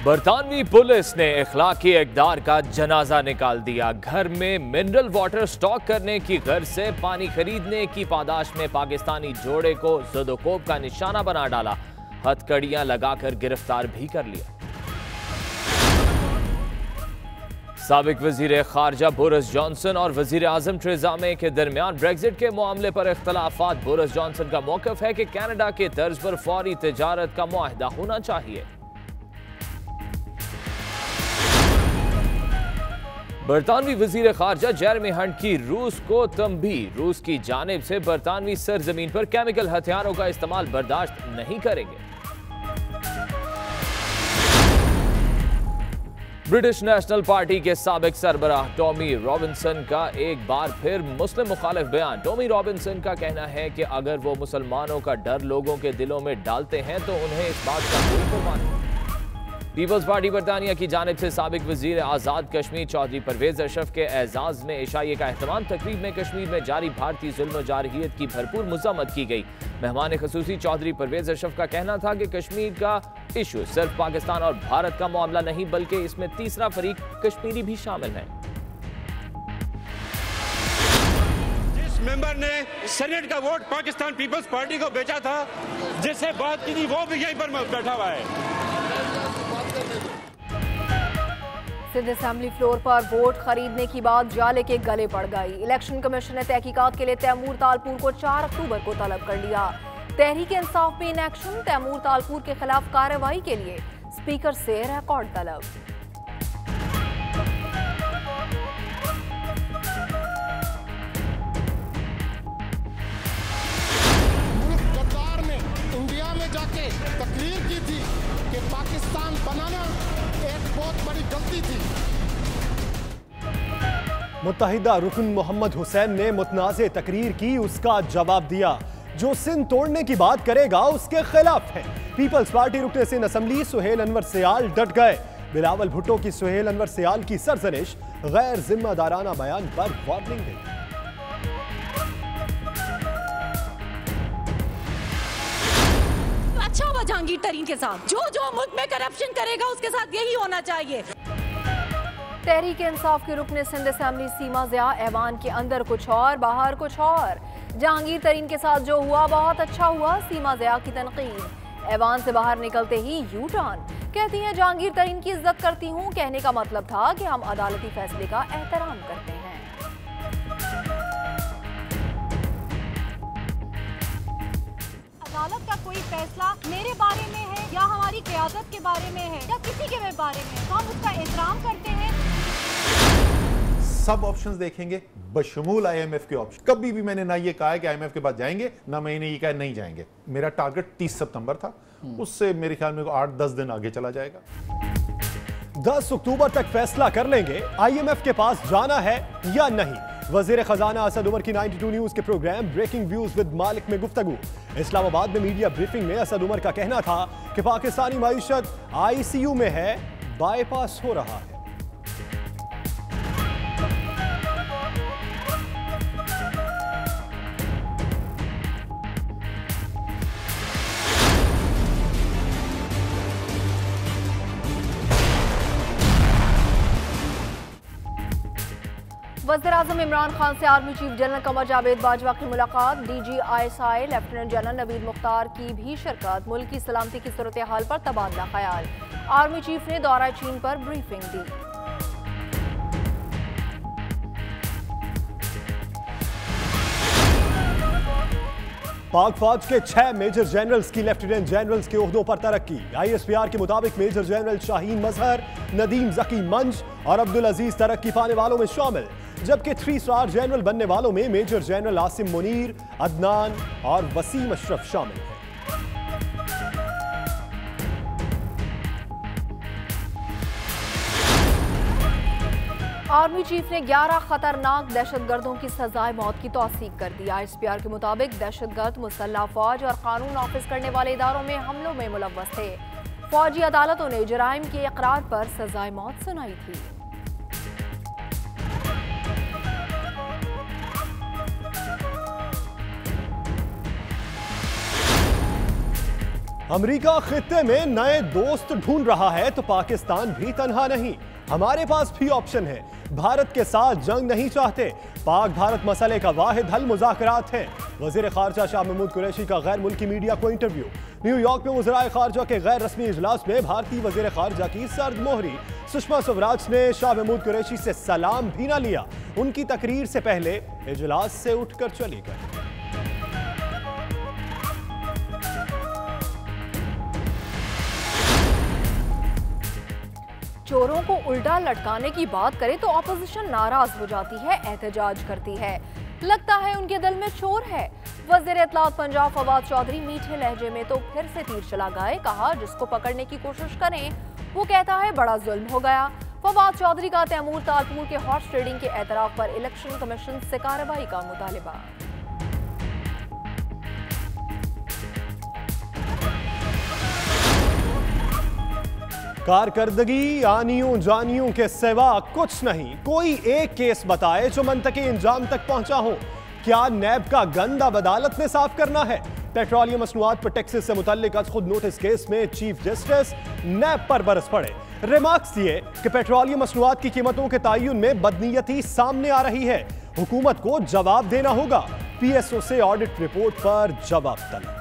बरतानवी police ने इखलाकी इक़दार का जनाजा निकाल दिया। घर में मिनरल वाटर स्टॉक करने की गर्ज से पानी खरीदने की पादाश में पाकिस्तानी जोड़े को ज़दोकोब का निशाना बना डाला। हथकड़ियां लगाकर गिरफ्तार भी कर लिया। साबिक वजीर खारजा बोरिस जॉनसन और वजीर आजम थेरेसा मे के दरमियान ब्रेक्जिट के मामले पर इख्तलाफात। बोरिस जॉनसन का मौक़िफ़ है कि कनाडा के तर्ज पर फौरी तिजारत का मुआहदा होना चाहिए। बरतानवी वजीर खारजा जेरेमी हंट की रूस को तंबीह। रूस की जानिब से बरतानवी सरजमीन पर केमिकल हथियारों का इस्तेमाल बर्दाश्त नहीं करेंगे। ब्रिटिश नेशनल पार्टी के साबिक सरबराह टॉमी रॉबिन्सन का एक बार फिर मुस्लिम मुखालिफ बयान। टॉमी रॉबिन्सन का कहना है कि अगर वो मुसलमानों का डर लोगों के दिलों में डालते हैं तो उन्हें इस बात का कोई परवाह नहीं। पीपल्स पार्टी बरतानिया की जानिब से साबिक वजीर आज़ाद कश्मीर चौधरी परवेज अशरफ के एजाज में इशाइये का एहतमाम। तकरीब में कश्मीर में जारी भारतीय जुल्म जारहियत की भरपूर मज़म्मत की गई। मेहमान खसूसी चौधरी परवेज अशरफ का कहना था कि कश्मीर का इशू सिर्फ पाकिस्तान और भारत का मामला नहीं बल्कि इसमें तीसरा फरीक कश्मीरी भी शामिल है। जिस मेंबर ने सेनेट का वोट पाकिस्तान पीपल्स पार्टी को बेचा था, जिससे बात की थी, वो भी यहीं पर बैठा हुआ है। सिंध असेंबली फ्लोर पर वोट खरीदने की बात जाले के गले पड़ गई। इलेक्शन कमीशन ने तहकीकात के लिए तैमूर तालपुर को 4 अक्टूबर को तलब कर लिया। तहरीक इंसाफ में इन एक्शन। तैमूर तालपुर के खिलाफ कार्रवाई के लिए स्पीकर से रिकॉर्ड तलब। गद्दार ने इंडिया में जाके तकरीर की थी कि पाकिस्तान बनाना एक बहुत बड़ी गलती थी। मुत्तहिदा रुकन मोहम्मद हुसैन ने मुतनाज़े तकरीर की, उसका जवाब दिया। जो सिंध तोड़ने की बात करेगा उसके खिलाफ है। पीपल्स पार्टी रुकने सिंध असेंबली सुहेल अनवर सियाल डट गए। बिलावल भुट्टो की सुहेल अनवर सियाल की सरजनिश, गैर जिम्मेदाराना बयान पर वार्निंग दी। अच्छा हुआ जहांगीर तरीन के साथ, जो मुल्क में करप्शन करेगा उसके साथ यही होना चाहिए। तहरीक इंसाफ के रुकने सिंध असेंबली सीमा ज़िया ऐवान के अंदर कुछ और बाहर कुछ और। जहांगीर तरीन के साथ जो हुआ बहुत अच्छा हुआ। सीमा ज़िया की तनकीद। ऐवान से बाहर निकलते ही यू टर्न। कहती हैं जहांगीर तरीन की इज्जत करती हूँ, कहने का मतलब था कि हम अदालती फैसले का एहतराम करते हैं। अदालत का कोई फैसला मेरे बारे में है या हमारी क़यादत के बारे में है या किसी के बारे में, तो हम उसका एहतराम करते हैं। सब ऑप्शंस देखेंगे बशमूल आईएमएफ के ऑप्शन। कभी भी मैंने ना ये कहा है कि आईएमएफ के पास जाएंगे, ना मैंने ये कहा नहीं जाएंगे। मेरा टारगेट 30 सितंबर था, उससे मेरे ख्याल में 8-10 दिन आगे चला जाएगा। 10 अक्टूबर तक फैसला कर लेंगे आईएमएफ के पास जाना है या नहीं। वजीर खजाना असद उमर की 92 न्यूज के प्रोग्राम ब्रेकिंग व्यूज विद मालिक में गुफ्तगू। इस्लामाबाद में मीडिया ब्रीफिंग में असद उमर का कहना था कि पाकिस्तानी मईशत आईसीयू में है, बाईपास हो रहा है। वज़ीर-ए-आज़म इमरान खान से army chief general Qamar Javed Bajwa की मुलाकात। DGISI lieutenant general Naveed Mukhtar की भी शिरकत। मुल्क की सलामती की सूरत हाल पर तबादला ख्याल। आर्मी चीफ ने दौरा चीन पर ब्रीफिंग दी। पाक फौज के 6 मेजर जनरल्स की लेफ्टिनेंट जनरल्स के ओहदों पर तरक्की। ISPR के मुताबिक मेजर जनरल शाहीन मजहर, नदीम जकी मंज और अब्दुल अजीज तरक्की पाने वालों में शामिल, जबकि 3 स्टार जनरल बनने वालों में मेजर जनरल आसिम मुनीर, अदनान और वसीम अशरफ शामिल हैं। आर्मी चीफ ने 11 खतरनाक दहशतगर्दों की सजाए मौत की तौसीक कर दी। ISPR के मुताबिक दहशतगर्द मुसल्लह फौज और कानून नाफिज करने वाले इदारों में हमलों में मुलव्वस थे। फौजी अदालतों ने जराइम के इकरार पर सजाए मौत सुनाई थी। अमेरिका खित्ते में नए दोस्त ढूंढ रहा है तो पाकिस्तान भी तन्हा नहीं। हमारे पास भी ऑप्शन है। भारत के साथ जंग नहीं चाहते। पाक भारत मसले का वाहिद हल मुज़ाकरात है। वज़ीर ख़ारजा शाह महमूद कुरैशी का गैर मुल्की मीडिया को इंटरव्यू। न्यूयॉर्क में वज़राए ख़ारजा के गैर रस्मी इजलास में भारतीय वज़ीर ख़ारजा की सर्द मोहरी। सुषमा स्वराज ने शाह महमूद कुरैशी से सलाम भी न लिया। उनकी तकरीर से पहले इजलास से उठकर चली गई। चोरों को उल्टा लटकाने की बात करें तो ऑपोजिशन नाराज हो जाती है, एहतजाज करती है। लगता है उनके दिल में चोर है। वज़ीर इत्तलात पंजाब फवाद चौधरी मीठे लहजे में तो फिर से तीर चला गए। कहा जिसको पकड़ने की कोशिश करें वो कहता है बड़ा जुल्म हो गया। फवाद चौधरी का तैमूर तालपुर के हॉर्स ट्रेडिंग के एतराफ पर इलेक्शन कमीशन से कार्रवाई का मुतालिबा। कारकर्दगी आनियों जानियों के सिवा कुछ नहीं। कोई एक केस बताए जो मंतकी इंजाम तक पहुंचा हो। क्या नैब का गंद अब अदालत में साफ करना है? पेट्रोलियम मसनूआत पर टैक्सेस से मुतल्लिक खुद नोटिस केस में चीफ जस्टिस नैब पर बरस पड़े। रिमार्क्स दिए कि पेट्रोलियम मसनूआत की कीमतों के तायुन में बदनीयती सामने आ रही है। हुकूमत को जवाब देना होगा। पीएसओ से ऑडिट रिपोर्ट पर जवाब तलब।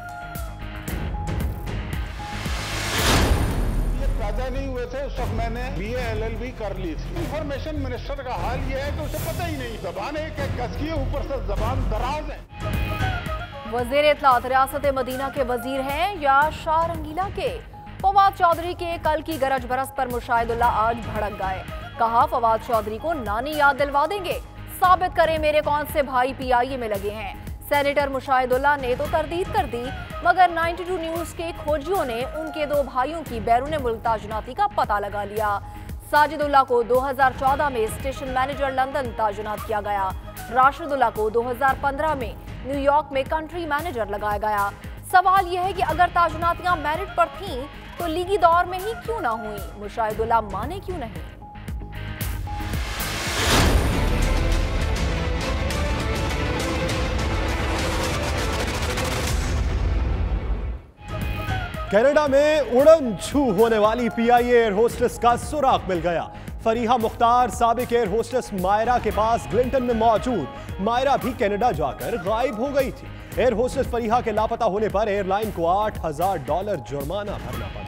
नहीं हुए थे उस वक्त मैंने BA LLB कर ली थी। इंफॉर्मेशन मिनिस्टर का हाल ये है कि उसे पता ही नहीं। जबान एक गज की है, ऊपर से जबान दराज है। वज़ीर इत्तलात रियासत मदीना के वजीर हैं या शाह रंगीला के? फवाद चौधरी के कल की गरज बरस पर मुशाहिदुल्लाह आज भड़क गए। कहा फवाद चौधरी को नानी याद दिलवा देंगे। साबित करें मेरे कौन से भाई PIA में लगे हैं। सेनेटर मुशाहिदुल्लाह ने तो तरदीद कर दी, मगर 92 न्यूज के खोजियों ने उनके दो भाइयों की बैरून मुल्क ताजुनाती का पता लगा लिया। साजिदुल्लाह को 2014 में स्टेशन मैनेजर लंदन ताजुनात किया गया। राशिदुल्लाह को 2015 में न्यूयॉर्क में कंट्री मैनेजर लगाया गया। सवाल यह है कि अगर ताजुनातियां मेरिट पर थीं तो लीगी दौर में ही क्यों ना हुई? मुशाहिदुल्लाह माने क्यों नहीं? कनाडा में उड़न छू होने वाली PIA एयर होस्टेस का सुराग मिल गया। फरीहा मुख्तार साबिक एयर होस्टेस मायरा के पास क्लिंटन में मौजूद। मायरा भी कनाडा जाकर गायब हो गई थी। एयर होस्टेस फरीहा के लापता होने पर एयरलाइन को $8,000 जुर्माना भरना पड़ा।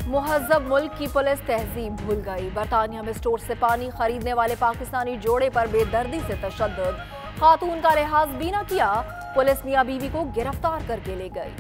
मुहज़्ज़ब मुल्क की पुलिस तहजीब भूल गई। बरतानिया में स्टोर से पानी खरीदने वाले पाकिस्तानी जोड़े पर बेदर्दी से तशद्दुद। खातून का लिहाज भी न किया। पुलिस मियां बीवी को गिरफ्तार करके ले गई।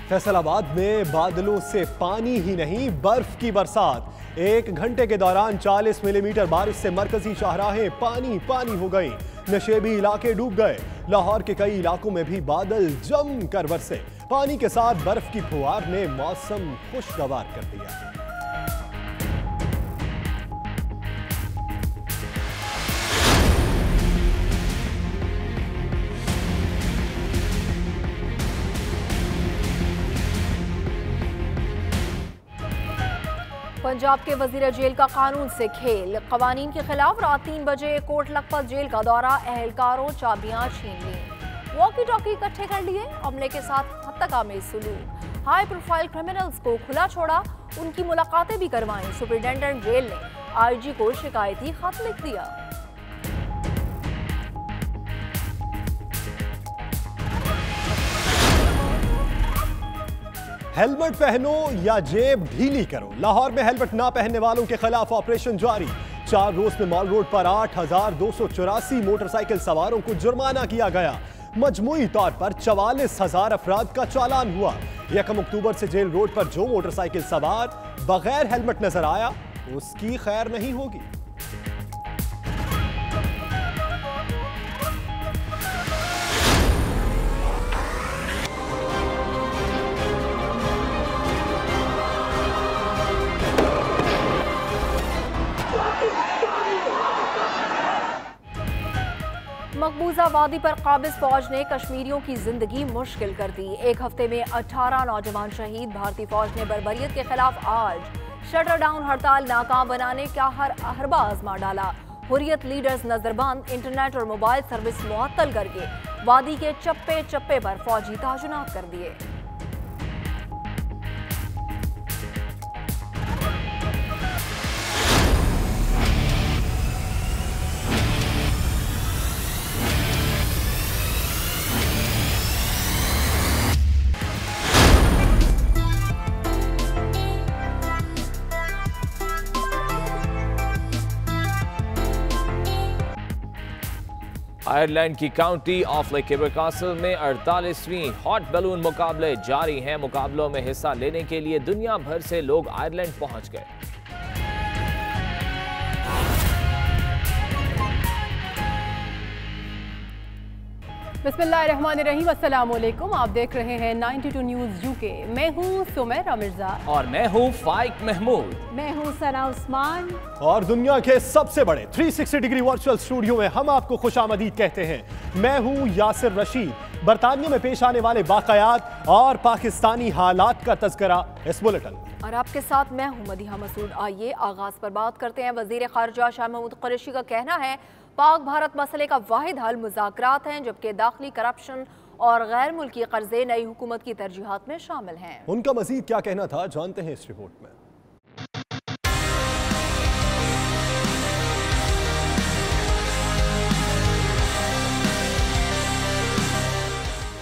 फैसलाबाद में बादलों से पानी ही नहीं बर्फ की बरसात। 1 घंटे के दौरान 40 मिलीमीटर बारिश से मरकजी शाहराहें पानी पानी हो गई। नशेबी इलाके डूब गए। लाहौर के कई इलाकों में भी बादल जम कर बरसे। पानी के साथ बर्फ की फुहार ने मौसम खुशगवार कर दिया। पंजाब के वजीर जेल का कानून से खेल। कवानीन के खिलाफ रात 3 बजे कोट लखपत जेल का दौरा। एहलकारों चाबियां छीन ली। वॉकी टॉकी इकट्ठे कर लिए। अमले के साथ हत्याकामी सलूक। हाई प्रोफाइल क्रिमिनल्स को खुला छोड़ा। उनकी मुलाकातें भी करवाई। सुपरिटेंडेंट जेल ने IG को शिकायती खत लिख दिया। हेलमेट पहनो या जेब ढीली करो। लाहौर में हेलमेट ना पहनने वालों के खिलाफ ऑपरेशन जारी। 4 रोज में मॉल रोड पर 8,284 मोटरसाइकिल सवारों को जुर्माना किया गया। मजमूई तौर पर 44,000 अफराद का चालान हुआ। 1 अक्टूबर से जेल रोड पर जो मोटरसाइकिल सवार बगैर हेलमेट नजर आया उसकी खैर नहीं होगी। मकबूजा वादी पर काबिज फौज ने कश्मीरियों की जिंदगी मुश्किल कर दी। एक हफ्ते में 18 नौजवान शहीद। भारतीय फौज ने बर्बरियत के खिलाफ आज शटर डाउन हड़ताल नाकाम बनाने का हर हरबा आजमा डाला। हुर्रियत लीडर्स नजरबंद, इंटरनेट और मोबाइल सर्विस मुअत्तल करके वादी के चप्पे चप्पे पर फौजी ताजुनात कर दिए। आयरलैंड की काउंटी ऑफ लेकेबरकासल में 48वीं हॉट बैलून मुकाबले जारी हैं। मुकाबलों में हिस्सा लेने के लिए दुनिया भर से लोग आयरलैंड पहुंच गए। बिस्मिल्लाहिर्रहमानिर्रहीम, अस्सलाम वालेकुम। आप देख रहे हैं 92 न्यूज़ यूके। मैं हूं सुमैरा मिर्जा और मैं हूं फाइक महमूद। मैं हूं सना उस्मान। और दुनिया के सबसे बड़े 360 डिग्री वर्चुअल स्टूडियो में हम आपको खुशामदीद कहते हैं। मैं हूं यासिर रशीद। बरतानिया में पेश आने वाले वाकयात और पाकिस्तानी हालात का तज़किरा इस बुलेटिन में। और आपके साथ मैं हूं मदीहा मसूद। आइए आगाज पर बात करते हैं। वजीर खारजा शाह महमूद कुरैशी का कहना है पाक भारत मसले का वाहिद हल मुज़ाकरात हैं, जबकि दाखिली करप्शन और गैर मुल्की कर्जे नई हुकूमत की तरजीहात में शामिल हैं। उनका मजीद क्या कहना था, जानते हैं इस रिपोर्ट में।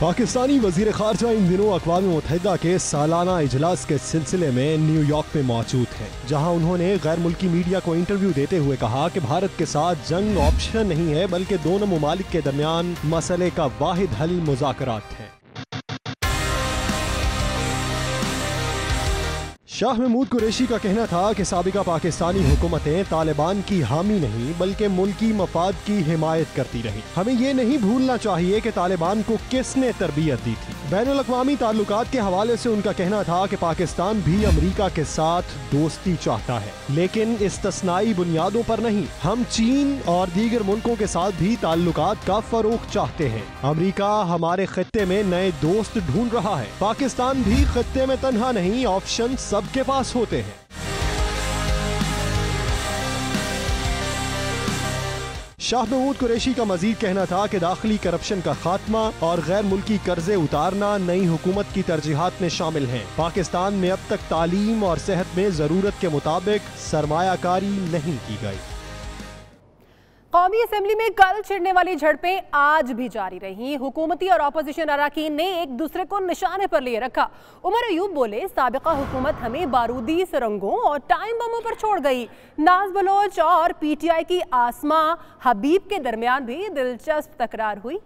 पाकिस्तानी वजीर खारजा इन दिनों अक़वाम मुत्तहिदा के सालाना इजलास के सिलसिले में न्यूयॉर्क में मौजूद हैं, जहां उन्होंने गैर मुल्की मीडिया को इंटरव्यू देते हुए कहा कि भारत के साथ जंग ऑप्शन नहीं है, बल्कि दोनों ममालिक के दरमियान मसले का वाहिद हल मुज़ाकरात है। शाह महमूद कुरैशी का कहना था कि साबिका पाकिस्तानी हुकूमतें तालिबान की हामी नहीं बल्कि मुल्की मफाद की हिमायत करती रही। हमें ये नहीं भूलना चाहिए कि तालिबान को किसने तरबियत दी थी। बैनुल अक़वामी ताल्लुकात के हवाले से उनका कहना था कि पाकिस्तान भी अमरीका के साथ दोस्ती चाहता है, लेकिन इस्तस्नाई बुनियादों पर नहीं। हम चीन और दीगर मुल्कों के साथ भी ताल्लुकात का फरोग चाहते हैं। अमरीका हमारे खित्ते में नए दोस्त ढूंढ रहा है। पाकिस्तान भी खित्ते में तन्हा नहीं, ऑप्शन सबके पास होते हैं। शाह महमूद कुरैशी का मजीद कहना था कि दाखिली करप्शन का खात्मा और गैर मुल्की कर्जे उतारना नई हुकूमत की तरजीहात में शामिल हैं। पाकिस्तान में अब तक तालीम और सेहत में जरूरत के मुताबिक सरमायाकारी नहीं की गई। कौमी असेंबली में कल छिड़ने वाली झड़पें आज भी जारी रहीं। हुकूमती और अपोजिशन अराकीन ने एक दूसरे को निशाने पर लिए रखा। उमर अयूब बोले, साबिका हुकूमत हमें बारूदी सुरंगों और टाइम बमों पर छोड़ गई। नाज बलोच और PTI की आसमा हबीब के दरमियान भी दिलचस्प तकरार हुई।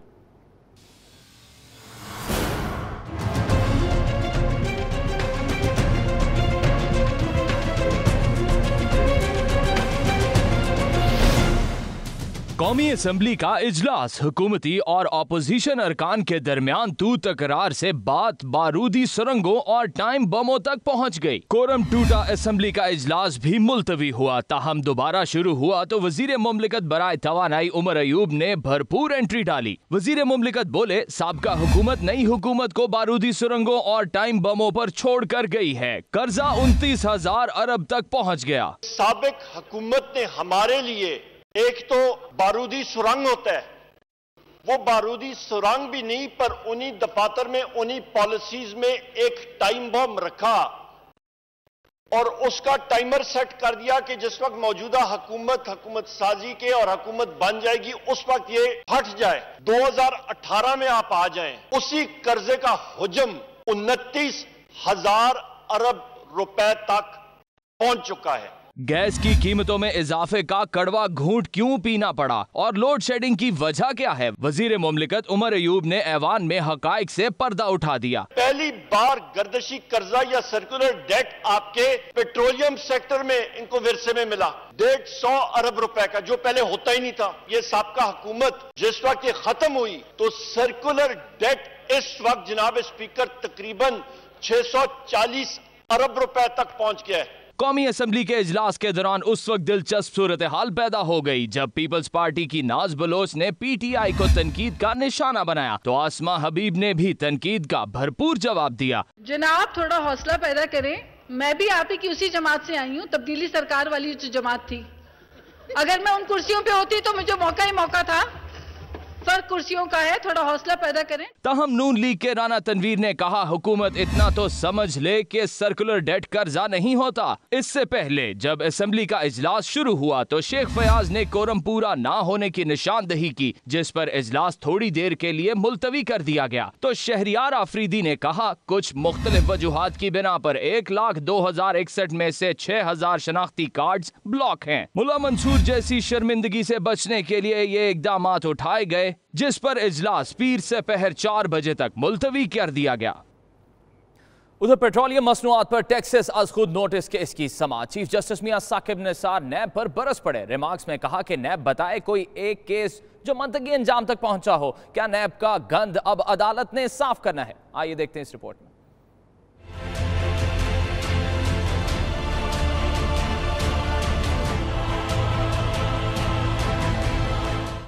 कौमी असम्बली का इजलास हुकूमती और अपोजिशन अरकान के दरमियान तू तकरार से बात बारूदी सुरंगों और टाइम बमों तक पहुंच गई। कोरम टूटा। असम्बली का इजलास भी मुलतवी हुआ। ताहम दोबारा शुरू हुआ तो वजीर मुमलिकत बराए तवानाई उमर अयूब ने भरपूर एंट्री डाली। वजीर मुमलिकत बोले, साबका हुकूमत नई हुकूमत को बारूदी सुरंगों और टाइम बमों पर छोड़ कर गई है। कर्जा 29,000 अरब तक पहुँच गया। साबिक हुकूमत ने हमारे लिए एक तो बारूदी सुरंग होता है, वो बारूदी सुरंग भी नहीं पर उन्हीं दफातर में उन्हीं पॉलिसीज में एक टाइम बम रखा और उसका टाइमर सेट कर दिया कि जिस वक्त मौजूदा हुकूमत साजी के और हुकूमत बन जाएगी उस वक्त ये हट जाए, 2018 में आप आ जाएं। उसी कर्जे का हुजम 29,000 अरब रुपए तक पहुंच चुका है। गैस की कीमतों में इजाफे का कड़वा घूंट क्यों पीना पड़ा और लोड शेडिंग की वजह क्या है? वजीर मुमलिकत उमर अयूब ने ऐवान में हकाइक से पर्दा उठा दिया। पहली बार गर्दशी कर्जा या सर्कुलर डेट आपके पेट्रोलियम सेक्टर में इनको विरसे में मिला 150 अरब रुपए का, जो पहले होता ही नहीं था। ये साबका हुकूमत जिस वक्त ये खत्म हुई तो सर्कुलर डेट इस वक्त जनाब स्पीकर तकरीबन 640 अरब रुपए तक पहुंच गया है। कौमी असम्बली के इजलास के दौरान उस वक्त दिलचस्प सूरत हाल पैदा हो गई जब पीपल्स पार्टी की नाज बलोच ने पीटीआई को तनकीद का निशाना बनाया तो आसमा हबीब ने भी तनकीद का भरपूर जवाब दिया। जनाब थोड़ा हौसला पैदा करें, मैं भी आप ही की उसी जमात से आई हूँ, तब्दीली सरकार वाली जो जमात थी। अगर मैं उन कुर्सियों पे होती तो मुझे मौका ही मौका था। फर्क कुर्सियों का है, थोड़ा हौसला पैदा करें। ताहम नून लीग के राना तनवीर ने कहा हुकूमत इतना तो समझ ले कि सर्कुलर डेट कर्जा नहीं होता। इससे पहले जब असेंबली का इजलास शुरू हुआ तो शेख फयाज ने कोरम पूरा ना होने की निशानदही की, जिस पर इजलास थोड़ी देर के लिए मुलतवी कर दिया गया। तो शहरियार आफरीदी ने कहा कुछ मुख्तलिफ वजूहात की बिना पर 1,02,061 में से 6,000 शनाख्ती कार्ड ब्लॉक हैं। मुला मंसूर जैसी शर्मिंदगी से बचने के लिए ये इकदाम उठाए गए, जिस पर इजलास पीर से पहर 4 बजे तक मुलतवी कर दिया गया। उधर पेट्रोलियम मसनूआत पर टेक्सास अज खुद नोटिस केस की समाअत। चीफ जस्टिस मियां साकिब निसार नैब पर बरस पड़े। रिमार्क्स में कहा कि नैब बताए कोई एक केस जो मंतकी अंजाम तक पहुंचा हो। क्या नैब का गंद अब अदालत ने साफ करना है? आइए देखते हैं इस रिपोर्ट में।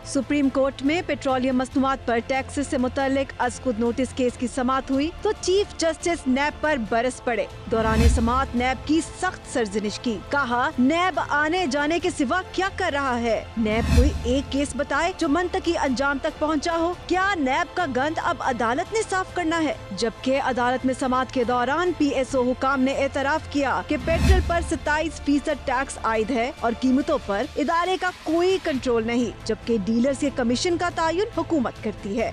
सुप्रीम कोर्ट में पेट्रोलियम मसनूआत पर टैक्स से मुतल्लिक अज़खुद नोटिस केस की समाअत हुई तो चीफ जस्टिस नैब पर बरस पड़े। दौरान समाअत नैब की सख्त सरजनिश की। कहा नैब आने जाने के सिवा क्या कर रहा है? नैब कोई एक केस बताए जो मंतकी अंजाम तक पहुंचा हो। क्या नैब का गंद अब अदालत ने साफ करना है? जबकि अदालत में समाअत के दौरान PSO हुकाम ने एतराफ किया कि पेट्रोल पर 27% टैक्स आयद है और कीमतों पर इदारे का कोई कंट्रोल नहीं, जबकि डीलर्स के कमीशन का तायुन हुकूमत करती है।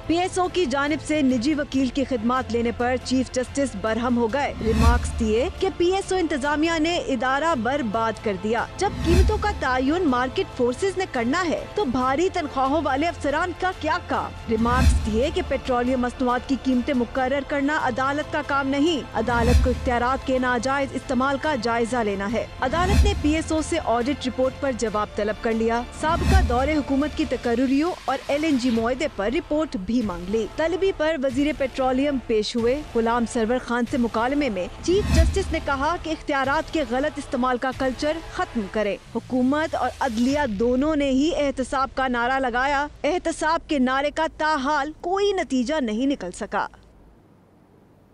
PSO की जानिब से निजी वकील की खिदमात लेने पर चीफ जस्टिस बरहम हो गए। रिमार्क्स दिए कि PSO इंतजामिया ने इदारा बर्बाद कर दिया। जब कीमतों का तायुन मार्केट फोर्सेस ने करना है तो भारी तनख्वाहों वाले अफसरान का क्या काम? रिमार्क्स दिए कि पेट्रोलियम मसनूआत की कीमतें मुकर्रर करना अदालत का काम नहीं, अदालत को इख्तियारात के नाजायज इस्तेमाल का जायजा लेना है। अदालत ने PSO से ऑडिट रिपोर्ट पर जवाब तलब कर लिया। साबिका दौरे हुकूमत की तकर्रुरियों और LNG मुआहदे पर रिपोर्ट भी मांग ली। तलबी पर वजीर पेट्रोलियम पेश हुए। गुलाम सरवर खान से मुकालमे में चीफ जस्टिस ने कहा कि इख्तियारात के गलत इस्तेमाल का कल्चर खत्म करे। हुकूमत और अदलिया दोनों ने ही एहतसाब का नारा लगाया। एहतसाब के नारे का ताहाल कोई नतीजा नहीं निकल सका।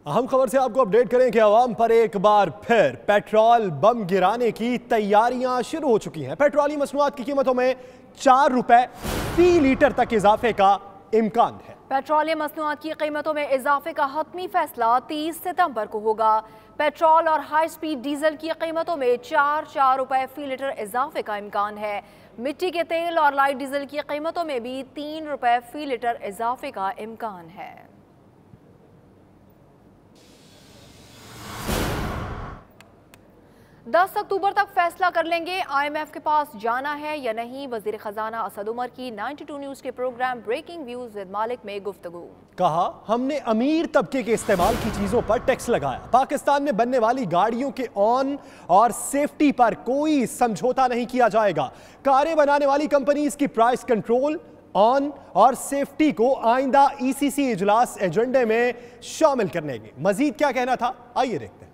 अहम खबर से आपको अपडेट करें कि अवाम पर एक बार फिर पेट्रोल बम गिराने की तैयारियां शुरू हो चुकी हैं। पेट्रोलियम मसनूआत की कीमतों में 4 रुपए फी लीटर तक इजाफे का इम्कान है। पेट्रोलियम मसनूआत की कीमतों में इजाफे का हतमी फैसला 30 सितंबर को होगा। पेट्रोल और हाई स्पीड डीजल की कीमतों में 4 रुपए फी लीटर इजाफे का इम्कान है। मिट्टी के तेल और लाइट डीजल की कीमतों में भी 3 रुपए फी लीटर इजाफे का इम्कान है। 10 अक्टूबर तक फैसला कर लेंगे IMF के पास जाना है या नहीं। वजीर खजाना असद उमर की 92 न्यूज के प्रोग्राम ब्रेकिंग व्यूज विद मालिक में गुफ्तगू। कहा हमने अमीर तबके के इस्तेमाल की चीजों पर टैक्स लगाया। पाकिस्तान में बनने वाली गाड़ियों के ऑन और सेफ्टी पर कोई समझौता नहीं किया जाएगा। कारें बनाने वाली कंपनीज की प्राइस कंट्रोल ऑन और सेफ्टी को आइंदा ECC इजलास एजेंडे में शामिल करने के मजीद क्या कहना था, आइए देखते हैं।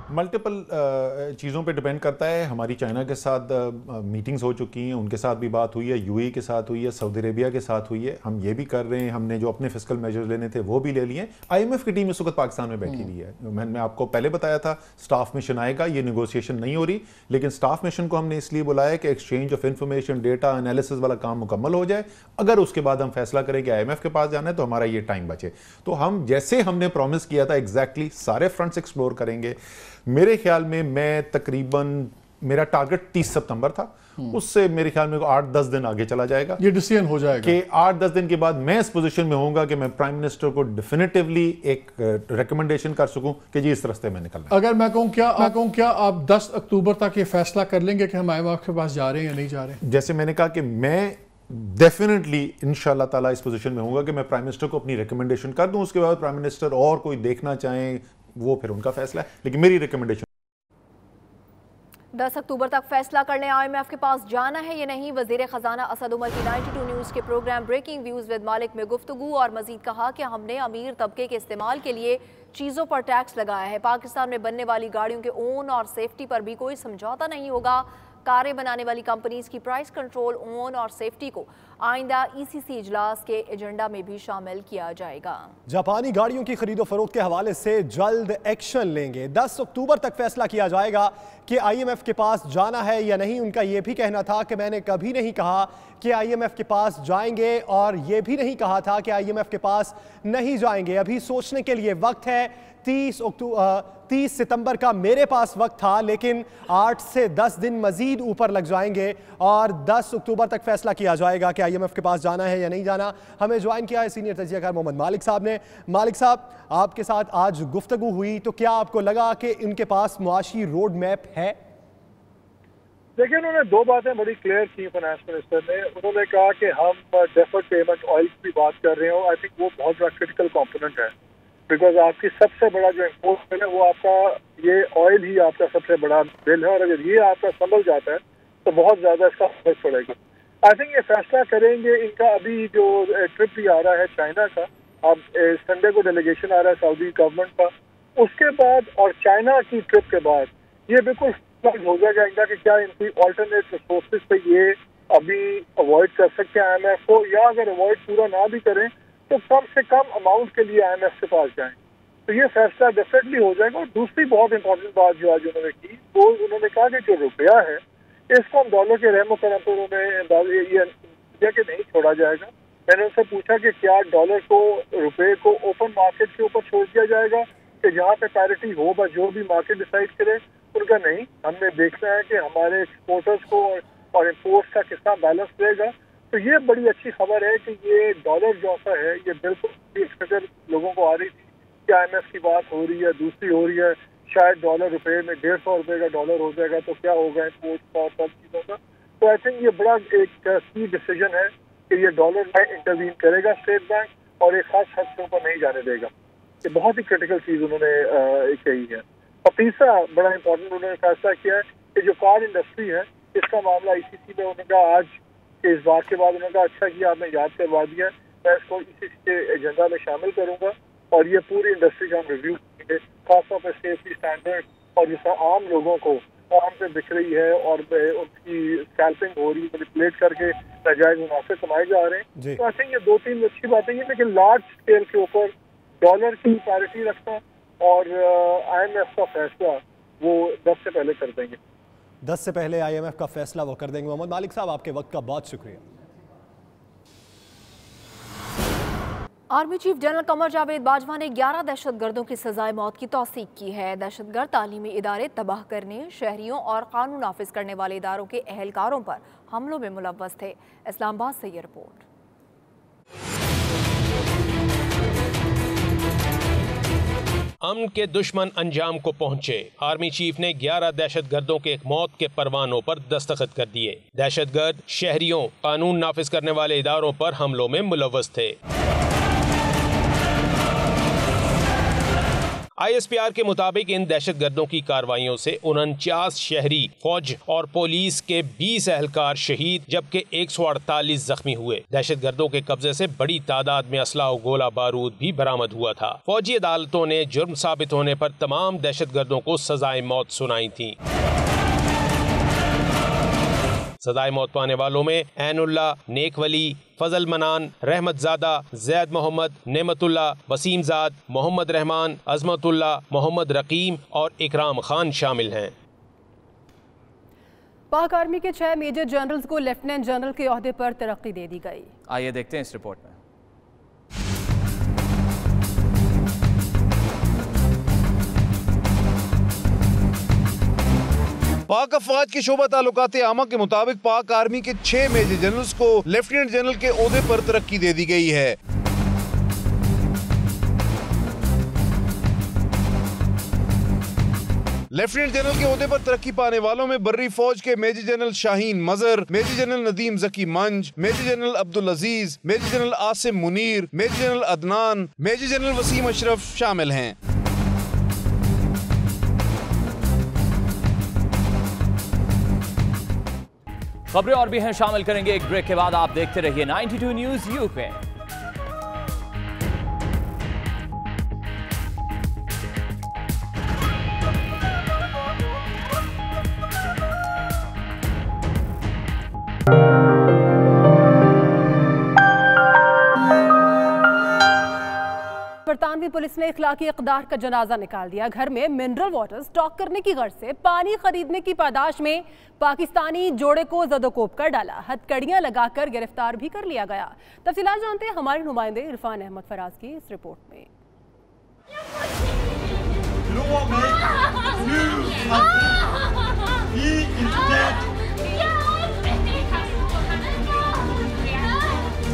मल्टीपल चीज़ों पे डिपेंड करता है। हमारी चाइना के साथ मीटिंग्स हो चुकी हैं, उनके साथ भी बात हुई है, UAE के साथ हुई है, सऊदी अरेबिया के साथ हुई है। हम ये भी कर रहे हैं, हमने जो अपने फिस्कल मेजर्स लेने थे वो भी ले लिए। IMF की टीम इस वक्त पाकिस्तान में बैठी हुई है। मैंने आपको पहले बताया था स्टाफ मिशन आएगा, ये नेगोशिएशन नहीं हो रही, लेकिन स्टाफ मिशन को हमने इसलिए बुलाया कि exchange of information, data analysis वाला काम मुकम्मल हो जाए। अगर उसके बाद हम फैसला करें कि IMF के पास जाना है तो हमारा ये टाइम बचे। तो हम जैसे हमने प्रॉमिस किया था एग्जैक्टली सारे फ्रंट्स एक्सप्लोर करेंगे। मेरे ख्याल में मैं तकरीबन मेरा टारगेट 30 सितंबर था, उससे मेरे ख्याल में 8-10 दिन आगे चला जाएगा। ये डिसीजन हो जाएगा कि 8-10 दिन के बाद मैं इस पोजीशन में होऊंगा कि मैं प्राइम मिनिस्टर को डेफिनेटिवली एक रिकमेंडेशन कर सकूं कि जी इस रास्ते में निकलना है। अगर मैं कहूं क्या आप 10 अक्टूबर तक ये फैसला कर लेंगे कि हम IMF के पास जा रहे हैं या नहीं जा रहे हैं? जैसे मैंने कहा कि मैं डेफिनेटली इंशाल्लाह ताला इस पोजीशन में होऊंगा कि मैं प्राइम मिनिस्टर को अपनी रिकमेंडेशन कर दूं। उसके बाद प्राइम मिनिस्टर और कोई देखना चाहें वो फिर उनका फैसला है, लेकिन मेरी रिकमेंडेशन। 10 अक्टूबर तक फैसला करने IMF के पास जाना है या नहीं। वजीर खजाना असद उमर की 92 न्यूज़ के प्रोग्राम ब्रेकिंग व्यूज़ विद मालिक में गुफ्तगू और मजीद कहा कि हमने अमीर तबके के इस्तेमाल के लिए चीज़ों पर टैक्स लगाया है। पाकिस्तान में बनने वाली गाड़ियों के ओन और सेफ्टी पर भी कोई समझौता नहीं होगा। कारें बनाने वाली कंपनीज की प्राइस कंट्रोल, ओन और सेफ्टी को आइंदा ECC इजलास के एजेंडा में भी शामिल किया जाएगा। जापानी गाड़ियों की खरीदो फरोख्त के हवाले से जल्द एक्शन लेंगे। 10 अक्टूबर तक फैसला किया जाएगा कि IMF के पास जाना है या नहीं। उनका यह भी कहना था कि मैंने कभी नहीं कहा कि IMF के पास जाएंगे और यह भी नहीं कहा था कि IMF के पास नहीं जाएंगे। अभी सोचने के लिए वक्त है। 30 सितंबर का मेरे पास वक्त था, लेकिन 8 से 10 दिन मजीद ऊपर लग जाएंगे और 10 अक्टूबर तक फैसला किया जाएगा कि IMF के पास जाना है या नहीं जाना। हमें ज्वाइन किया है सीनियर तजियाकार मोहम्मद मालिक साहब ने। मालिक साहब, आपके साथ आज गुफ्तगू हुई तो क्या आपको लगा कि इनके पास मुआशी रोड मैप है? देखिए, उन्होंने दो बातें बड़ी क्लियर की फाइनेंस मिनिस्टर ने। उन्होंने कहा कि हम डेफर्ड पेमेंट ऑयल की बात कर रहे हो। आई थिंक वो बहुत बड़ा क्रिटिकल कंपोनेंट है, बिकॉज आपकी सबसे बड़ा जो इम्पोर्ट बिल है वो आपका ये ऑयल ही आपका सबसे बड़ा बिल है, और अगर ये आपका संभल जाता है तो बहुत ज्यादा इसका फर्क पड़ेगा। आई थिंक ये फैसला करेंगे। इनका अभी जो ट्रिप भी आ रहा है चाइना का, अब संडे को डेलीगेशन आ रहा है सऊदी गवर्नमेंट का, उसके बाद और चाइना की ट्रिप के बाद ये बिल्कुल हो जाएगा कि क्या इनकी ऑल्टरनेट रिसोर्सेज पे ये अभी अवॉइड कर सकते हैं IMF को, या अगर अवॉइड पूरा ना भी करें तो कम से कम अमाउंट के लिए IMF के पास जाएं। तो ये फैसला डेफिनेटली हो जाएगा। और दूसरी बहुत इंपॉर्टेंट बात जो आज उन्होंने की, वो उन्होंने कहा कि जो रुपया है इसको हम डॉलर के रहमो करम पर इंडिया के नहीं छोड़ा जाएगा। मैंने उनसे पूछा कि क्या डॉलर को, रुपये को ओपन मार्केट के ऊपर छोड़ दिया जाएगा कि जहाँ पे पैरिटी हो बस जो भी मार्केट डिसाइड करे। उनका नहीं, हमने देखना है कि हमारे एक्सपोर्टर्स को और इम्पोर्ट्स का कितना बैलेंस रहेगा। तो ये बड़ी अच्छी खबर है कि ये डॉलर जो सा है ये बिल्कुल एक्सपेक्टेड लोगों को आ रही थी कि IMF की बात हो रही है, दूसरी हो रही है शायद डॉलर रुपये में 150 रुपये का डॉलर हो जाएगा तो क्या होगा इम्पोर्ट का और सब चीज़ों का। तो आई थिंक ये बड़ा एक की डिसीजन है कि ये डॉलर में इंटरवीन करेगा स्टेट बैंक, और एक खास हद से ऊपर नहीं जाने देगा। ये बहुत ही क्रिटिकल चीज़ उन्होंने कही है। और तीसरा बड़ा इंपॉर्टेंट उन्होंने फैसला किया है कि जो कार इंडस्ट्री है इसका मामला ICC में उन्होंने आज के इस बात के बाद उन्होंने कहा अच्छा किया आपने याद करवा दिया, मैं इसको ICC के एजेंडा में शामिल करूंगा और ये पूरी इंडस्ट्री का हम रिव्यू करेंगे, खासतौर पर सेफ्टी स्टैंडर्ड और जिस आम लोगों को आम से दिख रही है और उनकी स्कैल्पिंग हो रही है, मैनिपुलेट करके नाजायज मुनाफे कमाए जा रहे हैं। तो आई थिंक ये दो तीन अच्छी बातें हैं, लेकिन लार्ज स्केल के ऊपर डॉलर की पैरिटी रखना और IMF का फैसला वो 10 से पहले कर देंगे। 10 से पहले IMF का फैसला वो कर देंगे। मोहम्मद मालिक साहब, आपके वक्त का बहुत शुक्रिया। Army chief general Qamar Javed Bajwa ने 11 दहशतगर्दों की सजाए मौत की तौसीक की है। दहशतगर्द तालीमी इदारे तबाह करने, शहरियों और कानून नाफिज करने वाले इदारों के अहलकारों पर हमलों में मुलव्वस थे। इस्लामाबाद से ये रिपोर्ट। अमन के दुश्मन अंजाम को पहुंचे। आर्मी चीफ ने 11 दहशतगर्दों के मौत के परवानों पर दस्तखत कर दिए। दहशतगर्द शहरियों, कानून नाफिज करने वाले इदारों पर हमलों में मुलव्वस थे। ISPR के मुताबिक इन दहशतगर्दों की कार्रवाइयों से 49 शहरी, फौज और पुलिस के 20 एहलकार शहीद जबकि 148 जख्मी हुए। दहशतगर्दों के कब्जे से बड़ी तादाद में असला और गोला बारूद भी बरामद हुआ था। फौजी अदालतों ने जुर्म साबित होने पर तमाम दहशतगर्दों को सजाए मौत सुनाई थी। सजाए मौत पाने वालों में ऐनुल्ला, नेकवली, फजल मनान, रहमतजादा, जैद मोहम्मद, नेमतुल्ला, वसीमजाद, मोहम्मद रहमान, अजमतुल्ला, मोहम्मद रकीम और इकराम खान शामिल हैं। पाक आर्मी के 6 मेजर जनरल्स को लेफ्टिनेंट जनरल के ओहदे पर तरक्की दे दी गई। आइए देखते हैं इस रिपोर्ट में। पाक अफवाज के शोबा ताल्लुकात आमा के मुताबिक पाक आर्मी के 6 मेजर जनरल्स को लेफ्टिनेंट जनरल के ओहदे पर तरक्की दे दी गई है। लेफ्टिनेंट जनरल के ओहदे पर तरक्की पाने वालों में बर्री फौज के major general Shaheen Mazhar, major general Nadeem Zaki Manj, major general Abdul Aziz, major general Asim Munir, major general Adnan, major general Waseem Ashraf शामिल हैं। खबरें और भी हैं, शामिल करेंगे एक ब्रेक के बाद। आप देखते रहिए 92 न्यूज यूके। बरतानवी पुलिस ने इखलाकी इक़दार का जनाजा निकाल दिया। घर में मिनरल वाटर स्टॉक करने की गर्ज से पानी खरीदने की पादाश में पाकिस्तानी जोड़े को जदोकोब कर डाला। हथकड़ियां लगाकर गिरफ्तार भी कर लिया गया। तफसीलात जानते हैं हमारे नुमाइंदे इरफान अहमद फराज की इस रिपोर्ट में।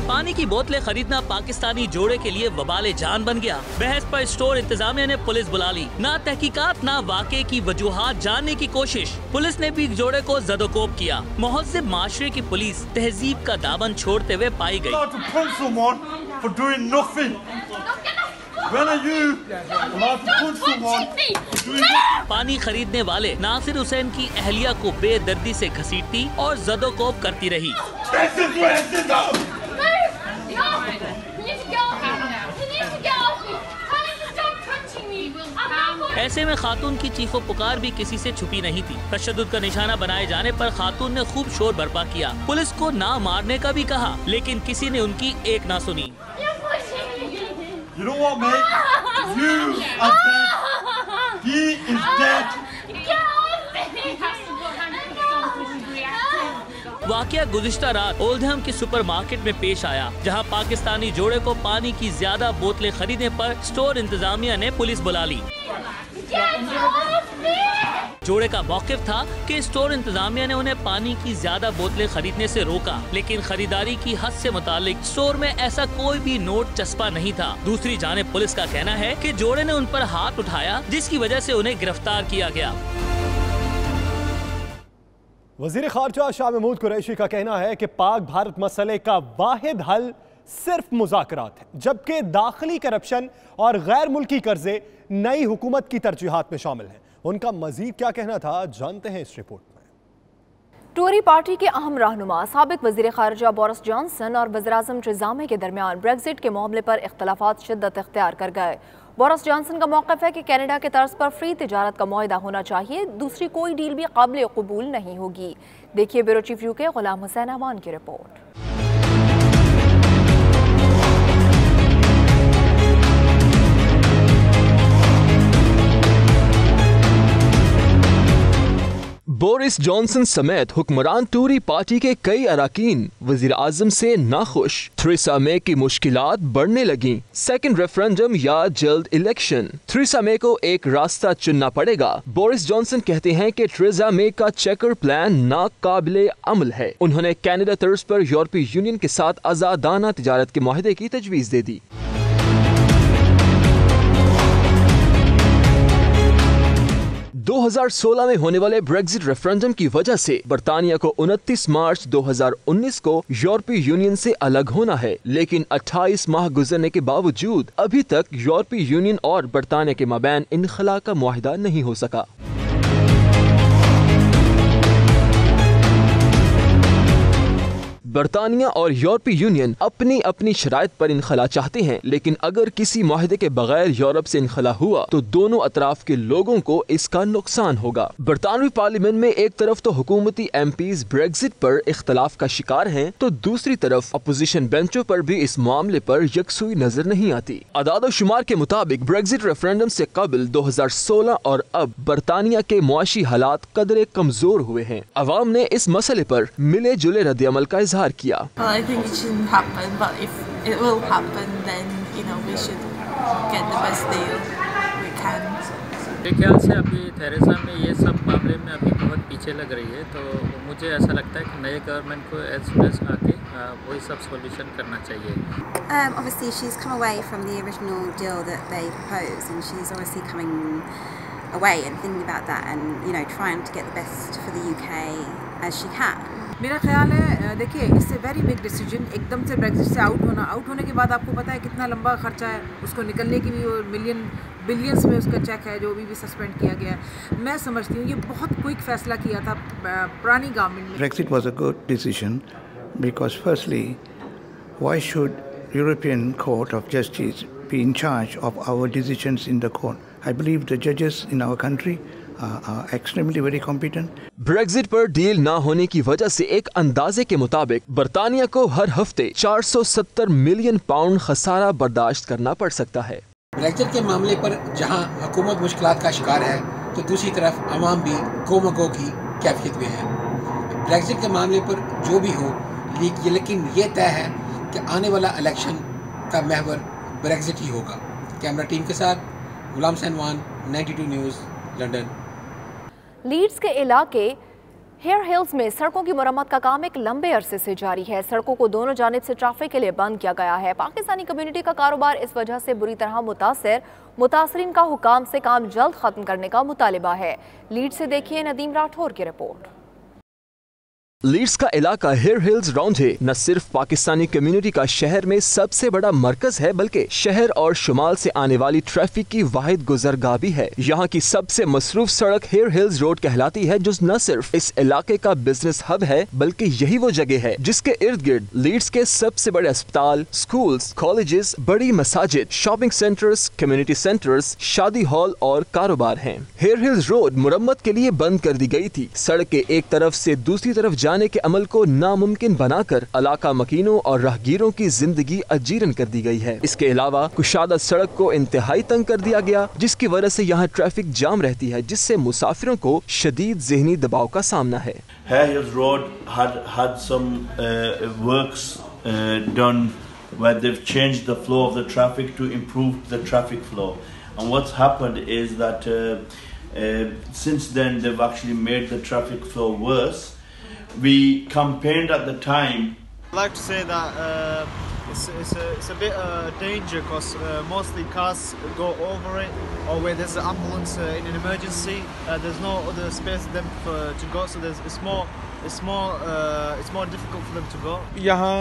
पानी की बोतलें खरीदना पाकिस्तानी जोड़े के लिए वबाले जान बन गया। बहस पर स्टोर इंतजामिया ने पुलिस बुला ली। ना तहकीकात ना वाक़े की वजूहात जानने की कोशिश। पुलिस ने भी जोड़े को जदोकोब किया। मुहज़्ज़िब माशरे की पुलिस तहजीब का दामन छोड़ते हुए पाई गई। पानी खरीदने वाले नासिर हुसैन की अहलिया को बेदर्दी से घसीटती और जदोकोब करती रही। ऐसे में खातून की चीखों पुकार भी किसी से छुपी नहीं थी। तशद्दुद का निशाना बनाए जाने पर खातून ने खूब शोर बर्पा किया। पुलिस को ना मारने का भी कहा, लेकिन किसी ने उनकी एक ना सुनी। You know what, mate? You are dead. He is dead. वाकया गुज़िश्ता रात ओल्डहम के सुपरमार्केट में पेश आया, जहां पाकिस्तानी जोड़े को पानी की ज्यादा बोतलें खरीदने पर स्टोर इंतजामिया ने पुलिस बुला ली। जोड़े का मौक़िफ़ था कि स्टोर इंतजामिया ने उन्हें पानी की ज्यादा बोतलें खरीदने से रोका, लेकिन खरीदारी की हद से मुतालिक स्टोर में ऐसा कोई भी नोट चस्पा नहीं था। दूसरी जानिब पुलिस का कहना है कि जोड़े ने उन पर हाथ उठाया, जिसकी वजह से उन्हें गिरफ्तार किया गया। वज़ीर ख़ारजा शाह महमूद कुरैशी का कहना है कि पाक भारत मसले का वाहिद हल सिर्फ मुज़ाकरात है, जबकि दाखिली करप्शन और गैर मुल्की कर्जे नई हुकूमत की तरजीहात में शामिल हैं। उनका मजीद क्या कहना था, जानते हैं इस रिपोर्ट में। टोरी पार्टी के अहम रहनुमा साबिक वज़ीर ख़ारजा बोरिस जॉनसन और वज़ीर-ए-आज़म टेरेसा मे के दरमियान ब्रेक्जिट के मामले पर इख्तलाफात शिद्दत इख्तियार कर गए। बोरिस जॉनसन का मौक़िफ़ है कि कनाडा के तर्ज पर फ्री तिजारत का मुआहदा होना चाहिए, दूसरी कोई डील भी काबिल कबूल नहीं होगी। देखिए bureau chief UK Ghulam Hussain अमान की रिपोर्ट। बोरिस जॉनसन समेत हुक्मरान टोरी पार्टी के कई अराकीन वजीर आजम से नाखुश। थेरेसा मे की मुश्किलात बढ़ने लगी। सेकंड रेफरेंडम या जल्द इलेक्शन, थेरेसा मे को एक रास्ता चुनना पड़ेगा। बोरिस जॉनसन कहते हैं कि थेरेसा मे का चेकर प्लान नाकाबिले अमल है। उन्होंने कनाडा तर्ज पर यूरोपीय यूनियन के साथ आजादाना तिजारत के मुआहदे की तजवीज दे दी। 2016 में होने वाले ब्रेक्जिट रेफरेंडम की वजह से बरतानिया को 29 मार्च 2019 को यूरोपीय यूनियन से अलग होना है, लेकिन 28 माह गुजरने के बावजूद अभी तक यूरोपीय यूनियन और बरतानिया के माबैन इनखला का मुआहिदा नहीं हो सका। बरतानिया और यूरोपीय यूनियन अपनी अपनी शराइत पर इनखला चाहते हैं, लेकिन अगर किसी मुआहदे के बगैर यूरोप से इनखला हुआ तो दोनों अतराफ के लोगों को इसका नुकसान होगा। बरतानवी पार्लियामेंट में एक तरफ तो हुकूमती एमपीज ब्रेक्जिट पर इख्तलाफ का शिकार हैं, तो दूसरी तरफ अपोजिशन बेंचों पर भी इस मामले पर यकसुई नजर नहीं आती। अदाद-ओ-शुमार के मुताबिक ब्रेक्जिट रेफरेंडम से कबल 2016 और अब बरतानिया के मुआशी हालात कदरे कमजोर हुए हैं। अवाम ने इस मसले पर मिले जुले रद्द-ए-अमल का इजहार किया। Well, I think it shouldn't happen, but if it will happen, then we should get the best deal we can. मेरे ख्याल से अभी थेरेसा में ये सब मामले में अभी बहुत पीछे लग रही है, तो मुझे ऐसा लगता है कि नए गवर्नमेंट को एज सुन एज आके वही सब सॉल्यूशन करना चाहिए। Obviously she's come away from the original deal that they proposed, and she's obviously coming away and thinking about that and trying to get the best for the UK as she can. मेरा ख्याल है देखिए इससे very big decision, एकदम से Brexit से out होने के बाद आपको पता है कितना लंबा खर्चा है, उसको निकलने की भी बिलियंस में उसका चेक है जो भी सस्पेंड किया गया है। मैं समझती हूँ ये बहुत क्विक फैसला किया था पुरानी गवर्नमेंट में। Brexit was a good decision because firstly why should European court of justice be in charge of our decisions in the court. I believe the जजेस in our country extremely very competent. Brexit पर deal ना होने की वजह से एक अंदाजे के मुताबिक बरतानिया को हर हफ्ते 470 मिलियन पाउंड खसारा बर्दाश्त करना पड़ सकता है। ब्रेक्जिट के मामले पर जहां हुकूमत मुश्किलात का शिकार है तो दूसरी तरफ अवाम भी गोमगो की कैफियत में है। ब्रेक्जिट के मामले पर जो भी हो लेकिन ये तय है कि आने वाला इलेक्शन का महवर ब्रेक्जिट ही होगा। कैमरा टीम के साथ गुलाम सैनवान, 92 न्यूज़, लंदन। लीड्स के इलाके हेयर हिल्स में सड़कों की मरम्मत का काम एक लंबे अरसे से जारी है। सड़कों को दोनों जानिब से ट्रैफिक के लिए बंद किया गया है। पाकिस्तानी कम्युनिटी का कारोबार इस वजह से बुरी तरह मुतासरीन का हुकाम से काम जल्द खत्म करने का मुतालिबा है। लीड्स से देखिए नदीम राठौर की रिपोर्ट। लीड्स का इलाका हेयर हिल्स राउंड है न सिर्फ पाकिस्तानी कम्युनिटी का शहर में सबसे बड़ा मरकज है बल्कि शहर और शुमाल से आने वाली ट्रैफिक की वाहिद गुजरगाह भी है। यहाँ की सबसे मसरूफ सड़क हेयर हिल्स रोड कहलाती है जो न सिर्फ इस इलाके का बिजनेस हब है बल्कि यही वो जगह है जिसके इर्द गिर्द लीड्स के सबसे बड़े अस्पताल, स्कूल्स, कॉलेजेस, बड़ी मसाजिद, शॉपिंग सेंटर्स, कम्युनिटी सेंटर्स, शादी हॉल और कारोबार हैं। हेयर हिल्स रोड मुरम्मत के लिए बंद कर दी गई थी। सड़क के एक तरफ से दूसरी तरफ जाने के अमल को नामुमकिन बनाकर इलाका मकीनों और राहगीरों की जिंदगी अजीरन कर दी गई है। इसके अलावा कुशादा सड़क को इंतहाई तंग कर दिया गया जिसकी वजह से यहाँ ट्रैफिक जाम रहती है जिससे मुसाफिरों को शदीद ज़हनी दबाव का सामना है। Hair Hills Road had some works done where they've changed the flow of the traffic to improve the traffic flow, and what's happened is that since then they've actually made the traffic flow worse. We campaigned at the time. I'd like to say that it's a bit danger because mostly cars go over it, or where there's an ambulance in an emergency, there's no other space for them to go, so it's more difficult for them to go. यहाँ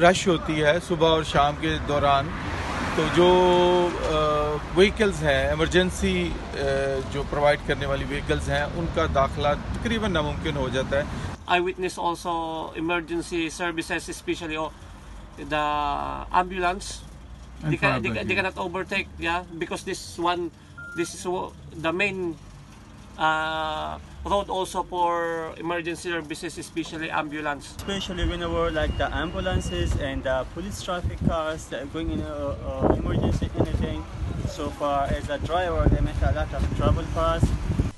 rush होती है सुबह और शाम के दौरान, तो जो व्हीकल्स हैं इमरजेंसी जो प्रोवाइड करने वाली व्हीकल्स हैं उनका दाखिला तकरीबन नामुमकिन हो जाता है। I witness also emergency services, especially the ambulance. They cannot overtake, because this is the main road also for emergency services, especially ambulance. Especially whenever like the ambulances and the police traffic cars that are going in emergency anything. So far as a driver, they make a lot of trouble for us.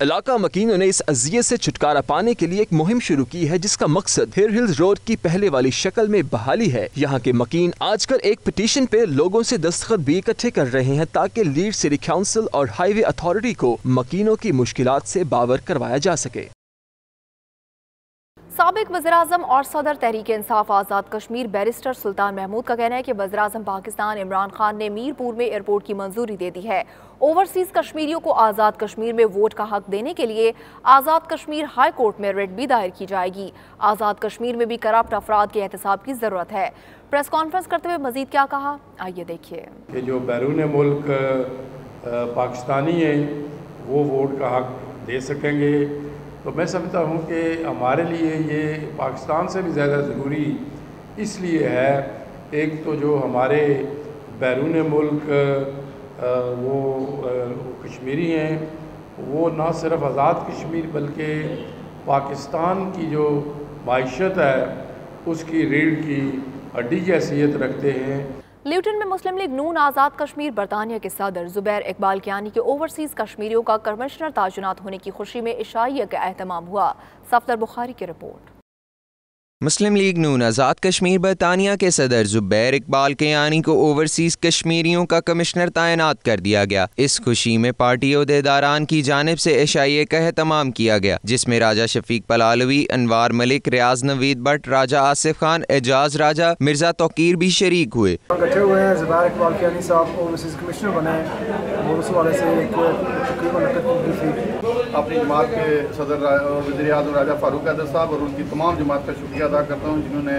इलाका मकीनों ने इस अजियत से छुटकारा पाने के लिए एक मुहिम शुरू की है जिसका मकसद हेयर हिल्स रोड की पहले वाली शक्ल में बहाली है। यहाँ के मकीन आजकल एक पिटीशन पे लोगों से दस्तखत भी इकट्ठे कर रहे हैं ताकि लीड सिटी काउंसिल और हाईवे अथॉरिटी को मकीनों की मुश्किलात से बावर करवाया जा सके। साबिक वज़ीर-ए-आज़म और सदर तहरीक इंसाफ आज़ाद कश्मीर बैरिस्टर सुल्तान महमूद का कहना है कि वज़ीर-ए-आज़म पाकिस्तान इमरान खान ने मीरपुर में एयरपोर्ट की मंजूरी दे दी है। ओवरसीज कश्मीरियों को आज़ाद कश्मीर में वोट का हक देने के लिए आज़ाद कश्मीर हाई कोर्ट में रिट भी दायर की जाएगी। आज़ाद कश्मीर में भी करप्ट अफराद के एहतसाब की ज़रूरत है। प्रेस कॉन्फ्रेंस करते हुए मजीद क्या कहा, आइए देखिए। कि जो बैरून मुल्क पाकिस्तानी हैं वो वोट का हक दे सकेंगे, तो मैं समझता हूँ कि हमारे लिए ये पाकिस्तान से भी ज़्यादा ज़रूरी इसलिए है। एक तो जो हमारे बैरून मुल्क वो कश्मीरी हैं वो ना सिर्फ आज़ाद कश्मीर बल्कि पाकिस्तान की जो माइशत है उसकी रीढ़ की हड्डी की हैसियत रखते हैं। ल्यूटन में मुस्लिम लीग नून आज़ाद कश्मीर बरतानिया के सदर जुबैर इकबाल कियानी के ओवरसीज़ कश्मीरियों का कमिश्नर ताजुनात होने की खुशी में इशाइया का एहतमाम हुआ। सफदर बुखारी की रिपोर्ट। मुस्लिम लीग नून आज़ाद कश्मीर बरतानिया के सदर जुबैर इकबाल कियानी को ओवरसीज़ कश्मीरियों का कमिश्नर तैनात कर दिया गया। इस खुशी में पार्टी ओहदेदारान की जानिब से इशाइये का एहतमाम किया गया जिसमें राजा शफीक पलालवी, अनवार मलिक, रियाज नवीद भट्ट, राजा आसिफ खान, एजाज राजा, मिर्जा तौकीर भी शरीक हुए। इकट्ठे हुए हैं, जुबैर इकबाल कियानी साहब ओवरसीज़ कमिश्नर बने, वो उस वाले से एक अपनी जमात के सदर वज़ीर आज़म राजा फारूक हैदर साहब और उनकी तमाम जमात का शुक्रिया अदा करता हूँ जिन्होंने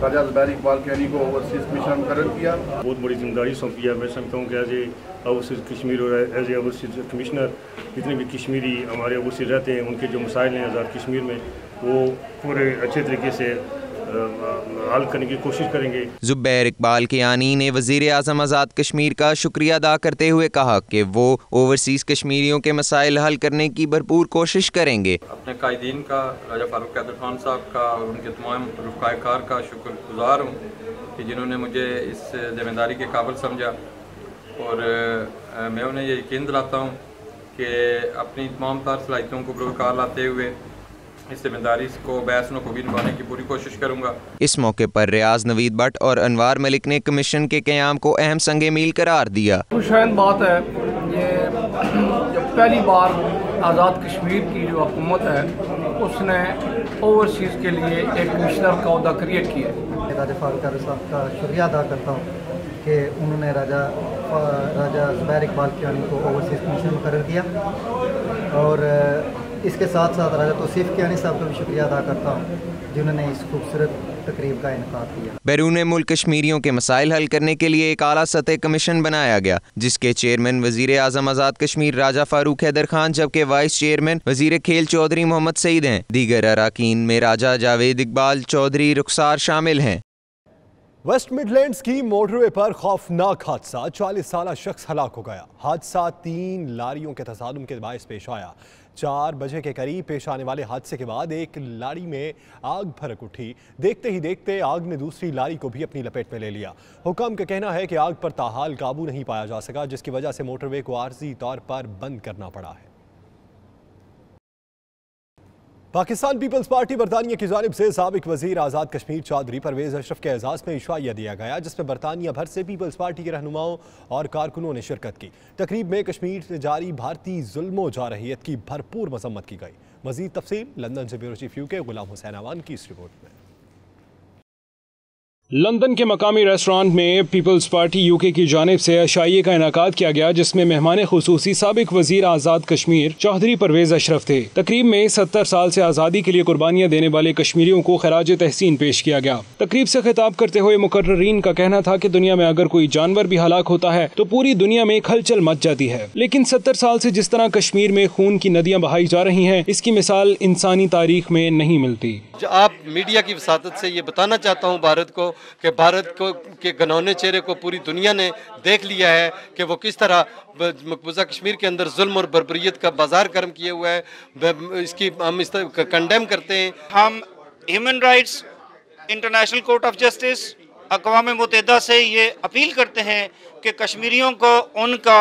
राजा ज़ुबैर इकबाल कियानी को ओवरसीज़ कमिश्नर मुकर्रर किया। बहुत बड़ी जिम्मेदारी सौंपी है। मैं समझता हूँ कि एज ए ओवरसीज़ कश्मीर और एज ए ओवरसीज़ कमिश्नर जितने भी कश्मीरी हमारे ओवरसीज़ रहते हैं उनके जो मसाइल हैं आज़ाद कश्मीर में वो पूरे अच्छे तरीके से हल करने की कोशिश करेंगे। ज़ुबैर इकबाल कियानी ने वज़ीर आज़म आज़ाद कश्मीर का शुक्रिया अदा करते हुए कहा कि वो ओवरसीज़ कश्मीरियों के मसाइल हल करने की भरपूर कोशिश करेंगे। अपने कायदीन का, राजा फारूक हैदर खान साहब का और उनके तमाम रुफ़ाकार का शुक्रगुज़ार हूँ कि जिन्होंने मुझे इस जिम्मेदारी के काबिल समझा और मैं उन्हें ये यकीन दिलाता हूँ कि अपनी तमाम तार सलाहियतों को पुरकार लाते हुए इस जिम्मेदारी को बैसनों को भी निभाने की पूरी कोशिश करूंगा। इस मौके पर रियाज नवीद भट्ट और अनवार मलिक ने कमीशन के क़याम को अहम संगे मील करार दिया। खुशहाल बात है ये जब पहली बार आज़ाद कश्मीर की जो हुकूमत है उसने ओवरसीज़ के लिए एक कमिश्नर का ओहदा क्रिएट किया। राजा फारूक हैदर साहब का शुक्रिया अदा करता हूँ कि उन्होंने राजा ज़ुबैर इकबाल कियानी को ओवरसीज़ कमिश्नर मुकर्रर किया और इसके साथ साथ राजा तौसीफ कियानी साहब का भी शुक्रिया अदा करता हूँ जिन्होंने इस खूबसूरत तकरीब का इनेकाद किया। बैरून मुल्क कश्मीरियों के मसाइल हल करने के लिए एक आला सतह कमीशन बनाया गया जिसके चेयरमैन वज़ीर आज़म आज़ाद कश्मीर राजा फारूक हैदर खान जबकि वाइस चेयरमैन वज़ीर खेल चौधरी मोहम्मद सईद हैं। दीगर अराकीन में राजा जावेद इकबाल चौधरी रुखसार शामिल हैं। वेस्ट मिडलैंड्स की मोटरवे पर खौफनाक हादसा, 40 साला शख्स हलाक हो गया। हादसा 3 लारियों के तसादुम के बायस पेश आया। 4 बजे के करीब पेश आने वाले हादसे के बाद एक लारी में आग भड़क उठी। देखते ही देखते आग ने दूसरी लारी को भी अपनी लपेट में ले लिया। हुकाम का कहना है कि आग पर ताहाल काबू नहीं पाया जा सका जिसकी वजह से मोटरवे को आर्जी तौर पर बंद करना पड़ा है। पाकिस्तान पीपल्स पार्टी बरतानिया की जानिब से साबिक वजीर आज़ाद कश्मीर चौधरी परवेज अशरफ के एजाज़ में इशाइया दिया गया जिसमें बरतानिया भर से पीपल्स पार्टी के रहनुमाओं और कारकुनों ने शिरकत की। तकरीब में कश्मीर से जारी भारतीय जुल्मो जारहियत की भरपूर मजम्मत की गई। मजीद तफसील लंदन से bureau chief UK Ghulam Hussain Awan की इस रिपोर्ट में। लंदन के मकामी रेस्टोरेंट में पीपल्स पार्टी यूके की जानिब से अशाइये का इनाकाद किया गया जिसमें मेहमान खुसूसी साबिक वजीर आज़ाद कश्मीर चौधरी परवेज अशरफ थे। तकरीब में 70 साल से आज़ादी के लिए कुर्बानियां देने वाले कश्मीरियों को खराज तहसीन पेश किया गया। तकरीब से खिताब करते हुए मुकर्ररीन का कहना था कि दुनिया में अगर कोई जानवर भी हलाक होता है तो पूरी दुनिया में खलचल मच जाती है, लेकिन 70 साल से जिस तरह कश्मीर में खून की नदियाँ बहाई जा रही हैं इसकी मिसाल इंसानी तारीख में नहीं मिलती। आप मीडिया की वसातत से ये बताना चाहता हूँ भारत को कि भारत को के घनौने चेहरे को पूरी दुनिया ने देख लिया है कि वो किस तरह मकबूजा कश्मीर के अंदर जुल्म और बर्बरियत का बाजार गर्म किया हुआ है। इसकी हम इस तरह कंडेम करते हैं। हम human rights, international court of justice, अक़वाम मुत्तहिदा से ये अपील करते हैं कि कश्मीरियों को उनका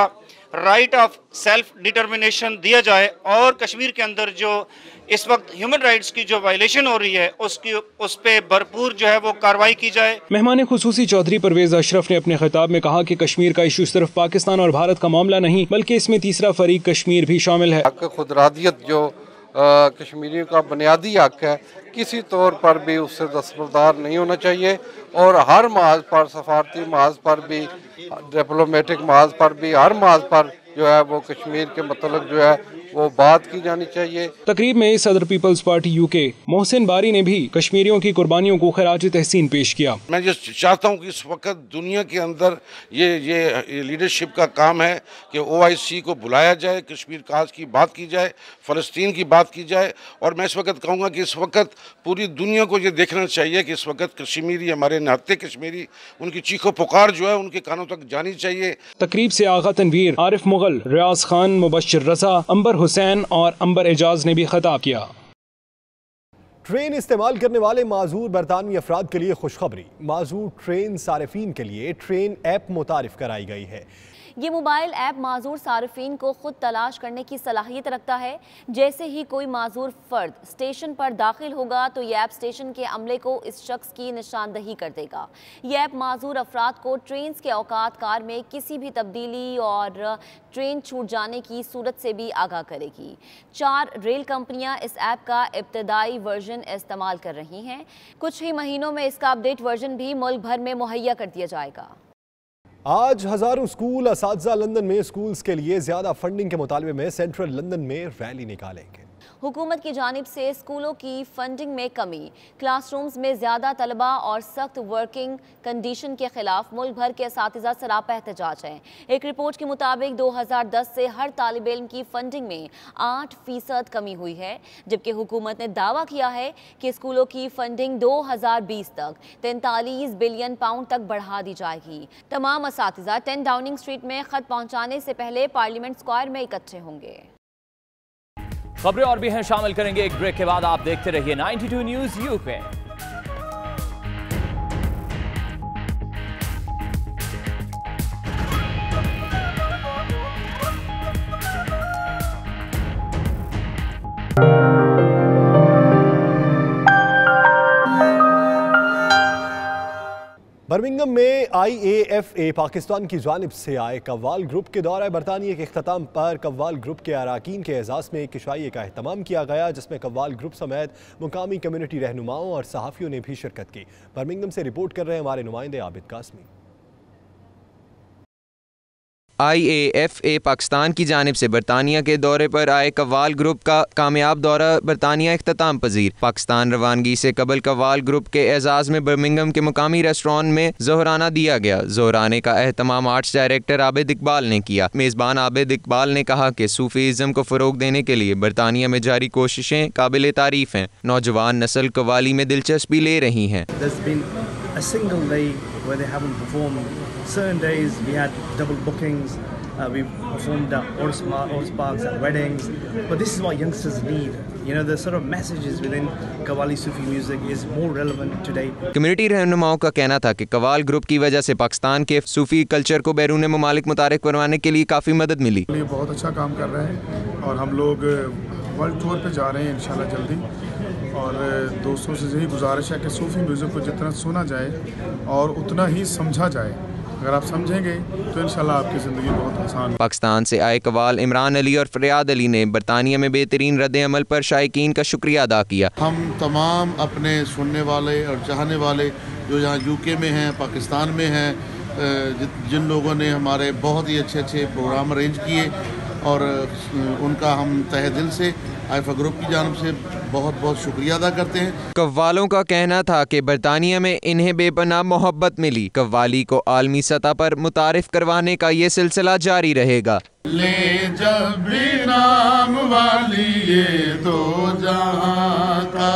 राइट ऑफ सेल्फ डिटर्मिनेशन दिया जाए और कश्मीर के अंदर जो इस वक्त ह्यूमन राइट्स की जो वायलेशन हो रही है उस पे भरपूर जो है वो कार्रवाई की जाए। मेहमान खुसूसी चौधरी परवेज अशरफ ने अपने खिताब में कहा कि कश्मीर का इशू सिर्फ पाकिस्तान और भारत का मामला नहीं बल्कि इसमें तीसरा फरीक कश्मीर भी शामिल है। हक खुदरादियत जो कश्मीरियों का बुनियादी हक है किसी तौर पर भी उससे दस्तबरदार नहीं होना चाहिए और हर महाज पर, सफारती महाज पर भी, डिप्लोमेटिक महाज पर भी, हर महाज पर जो है वो कश्मीर के मतलब जो है वो बात की जानी चाहिए। तकरीब में सदर पीपल्स पार्टी यूके मोहसिन बारी ने भी कश्मीरियों की कुर्बानियों को खराज तहसीन पेश किया। मैं जो चाहता हूँ कि इस वक्त दुनिया के अंदर ये लीडरशिप का काम है कि OIC को बुलाया जाए, कश्मीर काज की बात की जाए, फ़लस्तीन की बात की जाए और मैं इस वक्त कहूँगा कि इस वक्त पूरी दुनिया को ये देखना चाहिए कि इस वक्त कश्मीरी, हमारे निहत्ते कश्मीरी, उनकी चीखो पुकार जो है उनके कानों तक जानी चाहिए। तकरीब से आगा तनवीर, आरिफ मुगल, रियाज खान, मुबश्शिर रजा, अंबर हुसैन और अंबर एजाज ने भी खिताब किया। ट्रेन इस्तेमाल करने वाले माजूर बरतानवी अफराद के लिए खुशखबरी। माजूर ट्रेन सारिफीन के लिए ट्रेन ऐप मुतारिफ कराई गई है। ये मोबाइल ऐप माजूर सारिफीन को खुद तलाश करने की सलाहियत रखता है। जैसे ही कोई माजूर फर्द स्टेशन पर दाखिल होगा तो ये ऐप स्टेशन के अमले को इस शख्स की निशानदही कर देगा। ये ऐप माजूर अफराद को ट्रेन के औकात कार में किसी भी तब्दीली और ट्रेन छूट जाने की सूरत से भी आगाह करेगी। 4 रेल कंपनियां इस ऐप का इब्तदाई वर्जन इस्तेमाल कर रही हैं। कुछ ही महीनों में इसका अपडेट वर्जन भी मुल्क भर में मुहैया कर दिया जाएगा। आज हजारों स्कूल असातिज़ा लंदन में स्कूल्स के लिए ज्यादा फंडिंग के मुतालबे में सेंट्रल लंदन में रैली निकालेंगे। हुकूमत की जानिब से स्कूलों की फंडिंग में कमी, क्लासरूम्स में ज़्यादा तलबा और सख्त वर्किंग कंडीशन के खिलाफ मुल्क भर के असातिज़ा सरापा एहतजाज हैं। एक रिपोर्ट के मुताबिक 2010 से हर तालिब इल्म की फंडिंग में 8% कमी हुई है, जबकि हुकूमत ने दावा किया है कि स्कूलों की फंडिंग 2020 तक 43 बिलियन पाउंड तक बढ़ा दी जाएगी। तमाम असातिज़ा 10 डाउनिंग स्ट्रीट में खत पहुँचाने से पहले पार्लियामेंट स्क्वायर में इकट्ठे होंगे। खबरें और भी हैं, शामिल करेंगे एक ब्रेक के बाद। आप देखते रहिए 92 न्यूज़ यूके। बर्मिंघम में IAFA पाकिस्तान की जानिब से आए कव्वाल ग्रुप के दौरा बरतानिया के अख्ताम पर कव्वाल ग्रुप के अराकीन के एजाज़ में एक इशाइये का अहतमाम किया गया, जिसमें कव्वाल ग्रुप समेत मुकामी कम्युनिटी रहनुमाओं और सहाफ़ियों ने भी शिरकत की। बर्मिंघम से रिपोर्ट कर रहे हैं हमारे नुमाइंदे आबिद कासमी। IAFA पाकिस्तान की जानिब से बरतानिया के दौरे पर आए कव्वाल ग्रुप का कामयाब दौरा बरतानिया इख्तिताम पजीर। पाकिस्तान रवानगी से कबल कव्वाल ग्रुप के एजाज़ में बर्मिंघम के मुकामी रेस्टोरेंट में ज़ोहराना दिया गया। ज़ोहराने का एहतमाम आर्ट्स डायरेक्टर आबिद इकबाल ने किया। मेज़बान आबिद इकबाल ने कहा कि सूफीज़म को फ़रोग देने के लिए बरतानिया में जारी कोशिशें काबिल तारीफ़ हैं। नौजवान नस्ल कव्वाली में दिलचस्पी ले रही हैं। Certain days we had double bookings, we performed at horse parks, at weddings, but this is what youngsters need. You know, the sort of messages within Qawwali Sufi music is more relevant today. Community रहनुमाओं का कहना था कि कव्वाल group की वजह से पाकिस्तान के सूफी culture को बैरून ममालिक मुतारिफ करवाने के लिए काफ़ी मदद मिली। ये बहुत अच्छा काम कर रहे हैं और हम लोग वर्ल्ड टूर पे जा रहे हैं इंशाल्लाह जल्दी। और दोस्तों से यही गुजारिश है कि सूफी म्यूज़िक को जितना सुना जाए और उतना ही समझा जाए। अगर आप समझेंगे तो इंशाल्लाह आपकी ज़िंदगी बहुत आसान। पाकिस्तान से आए कव्वाल इमरान अली और फरियाद अली ने बरतानिया में बेहतरीन रद्द अमल पर शायकीन का शुक्रिया अदा किया। हम तमाम अपने सुनने वाले और चाहने वाले जो यहाँ UK में हैं, पाकिस्तान में हैं, जिन लोगों ने हमारे बहुत ही अच्छे प्रोग्राम अरेंज किए और उनका हम तहे दिल से IAFA ग्रुप की जानिब से बहुत बहुत शुक्रिया अदा करते हैं। कव्वालों का कहना था कि बरतानिया में इन्हें बेपनाह मोहब्बत मिली। कव्वाली को आलमी सतह पर मुतारिफ करवाने का ये सिलसिला जारी रहेगा। ले जब भी नाम वाली ये दो जहां का,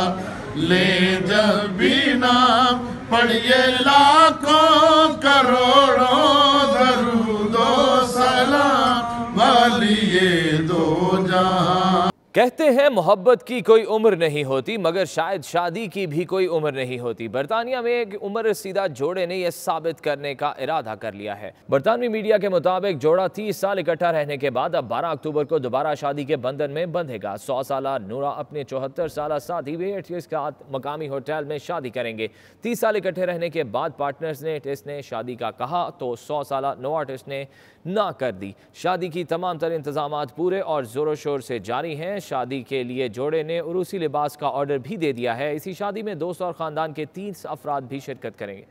ले जब भी नाम पढ़िए लाखों करोड़ों दरूदो सलाम वाली ये दो जहां। कहते हैं मोहब्बत की कोई उम्र नहीं होती, मगर शायद शादी की भी कोई उम्र नहीं होती। बरतानिया में एक उम्र सीधा जोड़े ने यह साबित करने का इरादा कर लिया है। बरतानवी मीडिया के मुताबिक जोड़ा 30 साल इकट्ठा रहने के बाद अब 12 अक्टूबर को दोबारा शादी के बंधन में बंधेगा। 100 साला नूरा अपने 74 साला साथी वेट के साथ मकामी होटल में शादी करेंगे। 30 साल इकट्ठे रहने के बाद पार्टनर्स ने टेस्ट ने शादी का कहा तो 100 साला नो आर्टिस्ट ने ना कर दी। शादी की तमाम तर इंतजामात पूरे और जोरों शोर से जारी हैं। शादी के लिए जोड़े ने उरूसी लिबास का ऑर्डर भी दे दिया है। इसी शादी में दोस्त और ख़ानदान के 30 अफराद भी शिरकत करेंगे।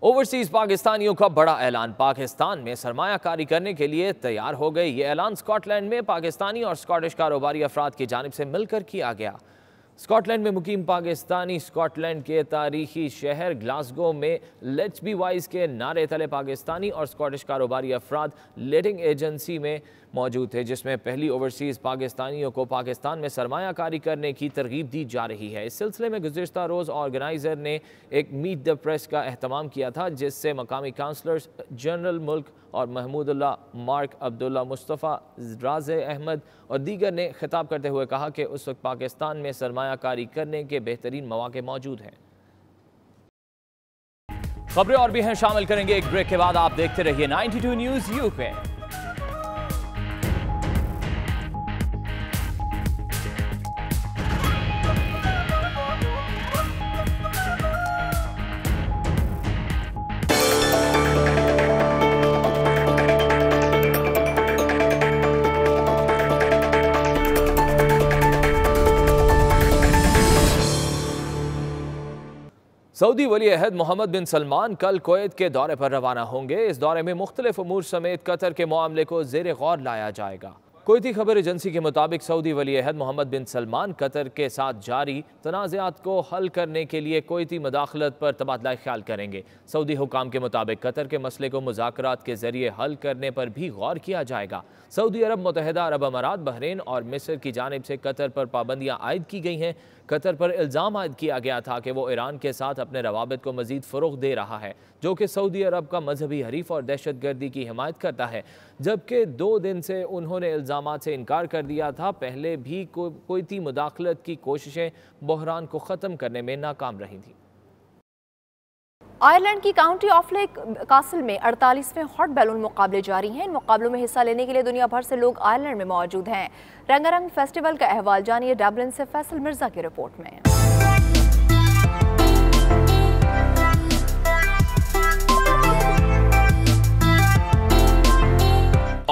ओवरसीज पाकिस्तानियों का बड़ा ऐलान, पाकिस्तान में सरमायाकारी करने के लिए तैयार हो गए। ये ऐलान स्कॉटलैंड में पाकिस्तानी और स्कॉटिश कारोबारी अफराद की जानिब से मिलकर किया गया। स्कॉटलैंड में मुकीम पाकिस्तानी स्कॉटलैंड के तारीखी शहर ग्लासगो में लेट्स बी वाइज के नारे तले पाकिस्तानी और स्कॉटिश कारोबारी अफराद लेटिंग एजेंसी में मौजूद थे, जिसमें पहली ओवरसीज़ पाकिस्तानियों को पाकिस्तान में सरमायाकारी करने की तरगीब दी जा रही है। इस सिलसिले में गुज़िश्ता रोज़ ऑर्गेनाइज़र ने एक मीट द प्रेस का अहतमाम किया था, जिससे मकामी काउंसलर्स जनरल मुल्क और महमूदुल्ला, मार्क अब्दुल्ला, मुस्तफ़ा, राज़े अहमद और दीगर ने खिताब करते हुए कहा कि उस वक्त पाकिस्तान में सरमायाकारी करने के बेहतरीन मौके मौजूद हैं। खबरें और भी हैं, शामिल करेंगे एक ब्रेक के बाद। आप देखते रहिए 92 न्यूज़ यूके। सऊदी वली अहद मोहम्मद बिन सलमान कल कुवैत के दौरे पर रवाना होंगे। इस दौरे में मुख्तलिफ उमूर समेत कतर के मामले को ज़ेर गौर लाया जाएगा। कुवैती खबर एजेंसी के मुताबिक सऊदी वली अहद मोहम्मद बिन सलमान कतर के साथ जारी तनाज़ात को हल करने के लिए कुवैती मुदाखलत पर तबादला ख्याल करेंगे। सऊदी हुकाम के मुताबिक कतर के मसले को मुज़ाकरात के जरिए हल करने पर भी गौर किया जाएगा। सऊदी अरब, मुत्तहिदा अरब अमारात, बहरीन और मिस्र की जानिब से कतर पर पाबंदियाँ आयद की गई हैं। कतर पर इल्ज़ाम आयद किया गया था कि वो ईरान के साथ अपने रवाबित को मज़ीद फ़रोग़ दे रहा है, जो कि सऊदी अरब का मजहबी हरीफ और दहशत गर्दी की हिमायत करता है, जबकि 2 दिन से उन्होंने इल्ज़ामात से इनकार कर दिया था। पहले भी कुवैती मुदाखलत की कोशिशें बहरान को ख़त्म करने में नाकाम रही थी। आयरलैंड की काउंटी ऑफ लेक कासल में 48वें हॉट बैलून मुकाबले जारी हैं। इन मुकाबलों में हिस्सा लेने के लिए दुनिया भर से लोग आयरलैंड में मौजूद हैं। रंगारंग फेस्टिवल का अहवाल जानिए डबलिन से फैसल मिर्जा की रिपोर्ट में।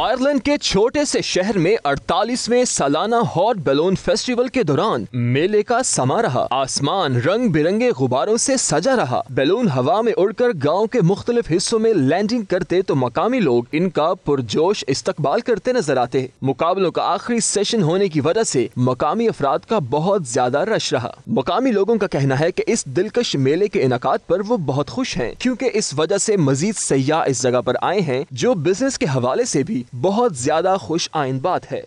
आयरलैंड के छोटे से शहर में 48वें सालाना हॉट बैलून फेस्टिवल के दौरान मेले का समा रहा। आसमान रंग बिरंगे गुब्बारों से सजा रहा। बैलून हवा में उड़कर गांव के मुख्तलिफ हिस्सों में लैंडिंग करते तो मकामी लोग इनका पुरजोश इस्तकबाल करते नजर आते। मुकाबलों का आखिरी सेशन होने की वजह से मकामी अफराद का बहुत ज्यादा रश रहा। मकामी लोगों का कहना है कि इस दिलकश मेले के इनाकात पर वो बहुत खुश हैं, क्योंकि इस वजह से मजीद सयाह इस जगह पर आए हैं, जो बिजनेस के हवाले से भी बहुत ज्यादा खुश आइन बात है।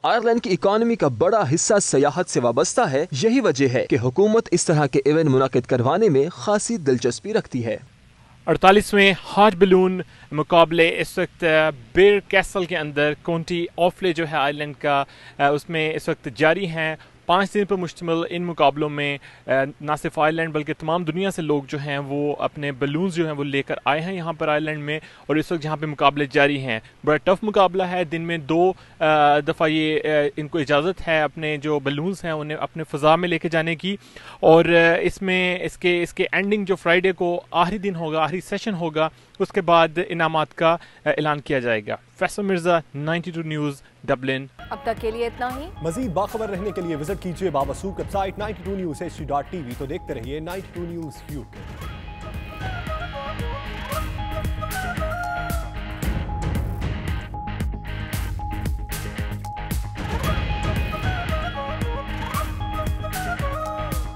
आयरलैंड की इकोनॉमी का बड़ा हिस्सा सयाहत से वाबस्ता है। यही वजह है कि हुकूमत इस तरह के इवेंट मुनाकिद करवाने में खासी दिलचस्पी रखती है। 48वें हॉट बैलून मुकाबले इस वक्त बेर कैसल के अंदर काउंटी ऑफ लेक जो है आयरलैंड का, उसमें इस वक्त जारी हैं। 5 दिन पर मुश्तमिल इन मुकाबलों में ना सिर्फ आयरलैंड बल्कि तमाम दुनिया से लोग जो हैं वो अपने बलून्स जो हैं वो लेकर आए हैं यहाँ पर आयरलैंड में, और इस वक्त यहाँ पे मुकाबले जारी हैं। बड़ा टफ मुकाबला है। दिन में 2 दफ़ा ये इनको इजाज़त है अपने जो बलून्स हैं उन्हें अपने फ़ज़ा में लेके जाने की, और इसमें इसके एंडिंग जो फ्राइडे को आखिरी दिन होगा, आखिरी सेशन होगा, उसके बाद इनामात का ऐलान किया जाएगा। Faisal Mirza, 92 news, Dublin. अब तक के लिए इतना ही। मजीद बाखबर रहने के लिए विजिट कीजिए बावसूख वेबसाइट 92newshd.tv। तो देखते रहिए 92 न्यूज़।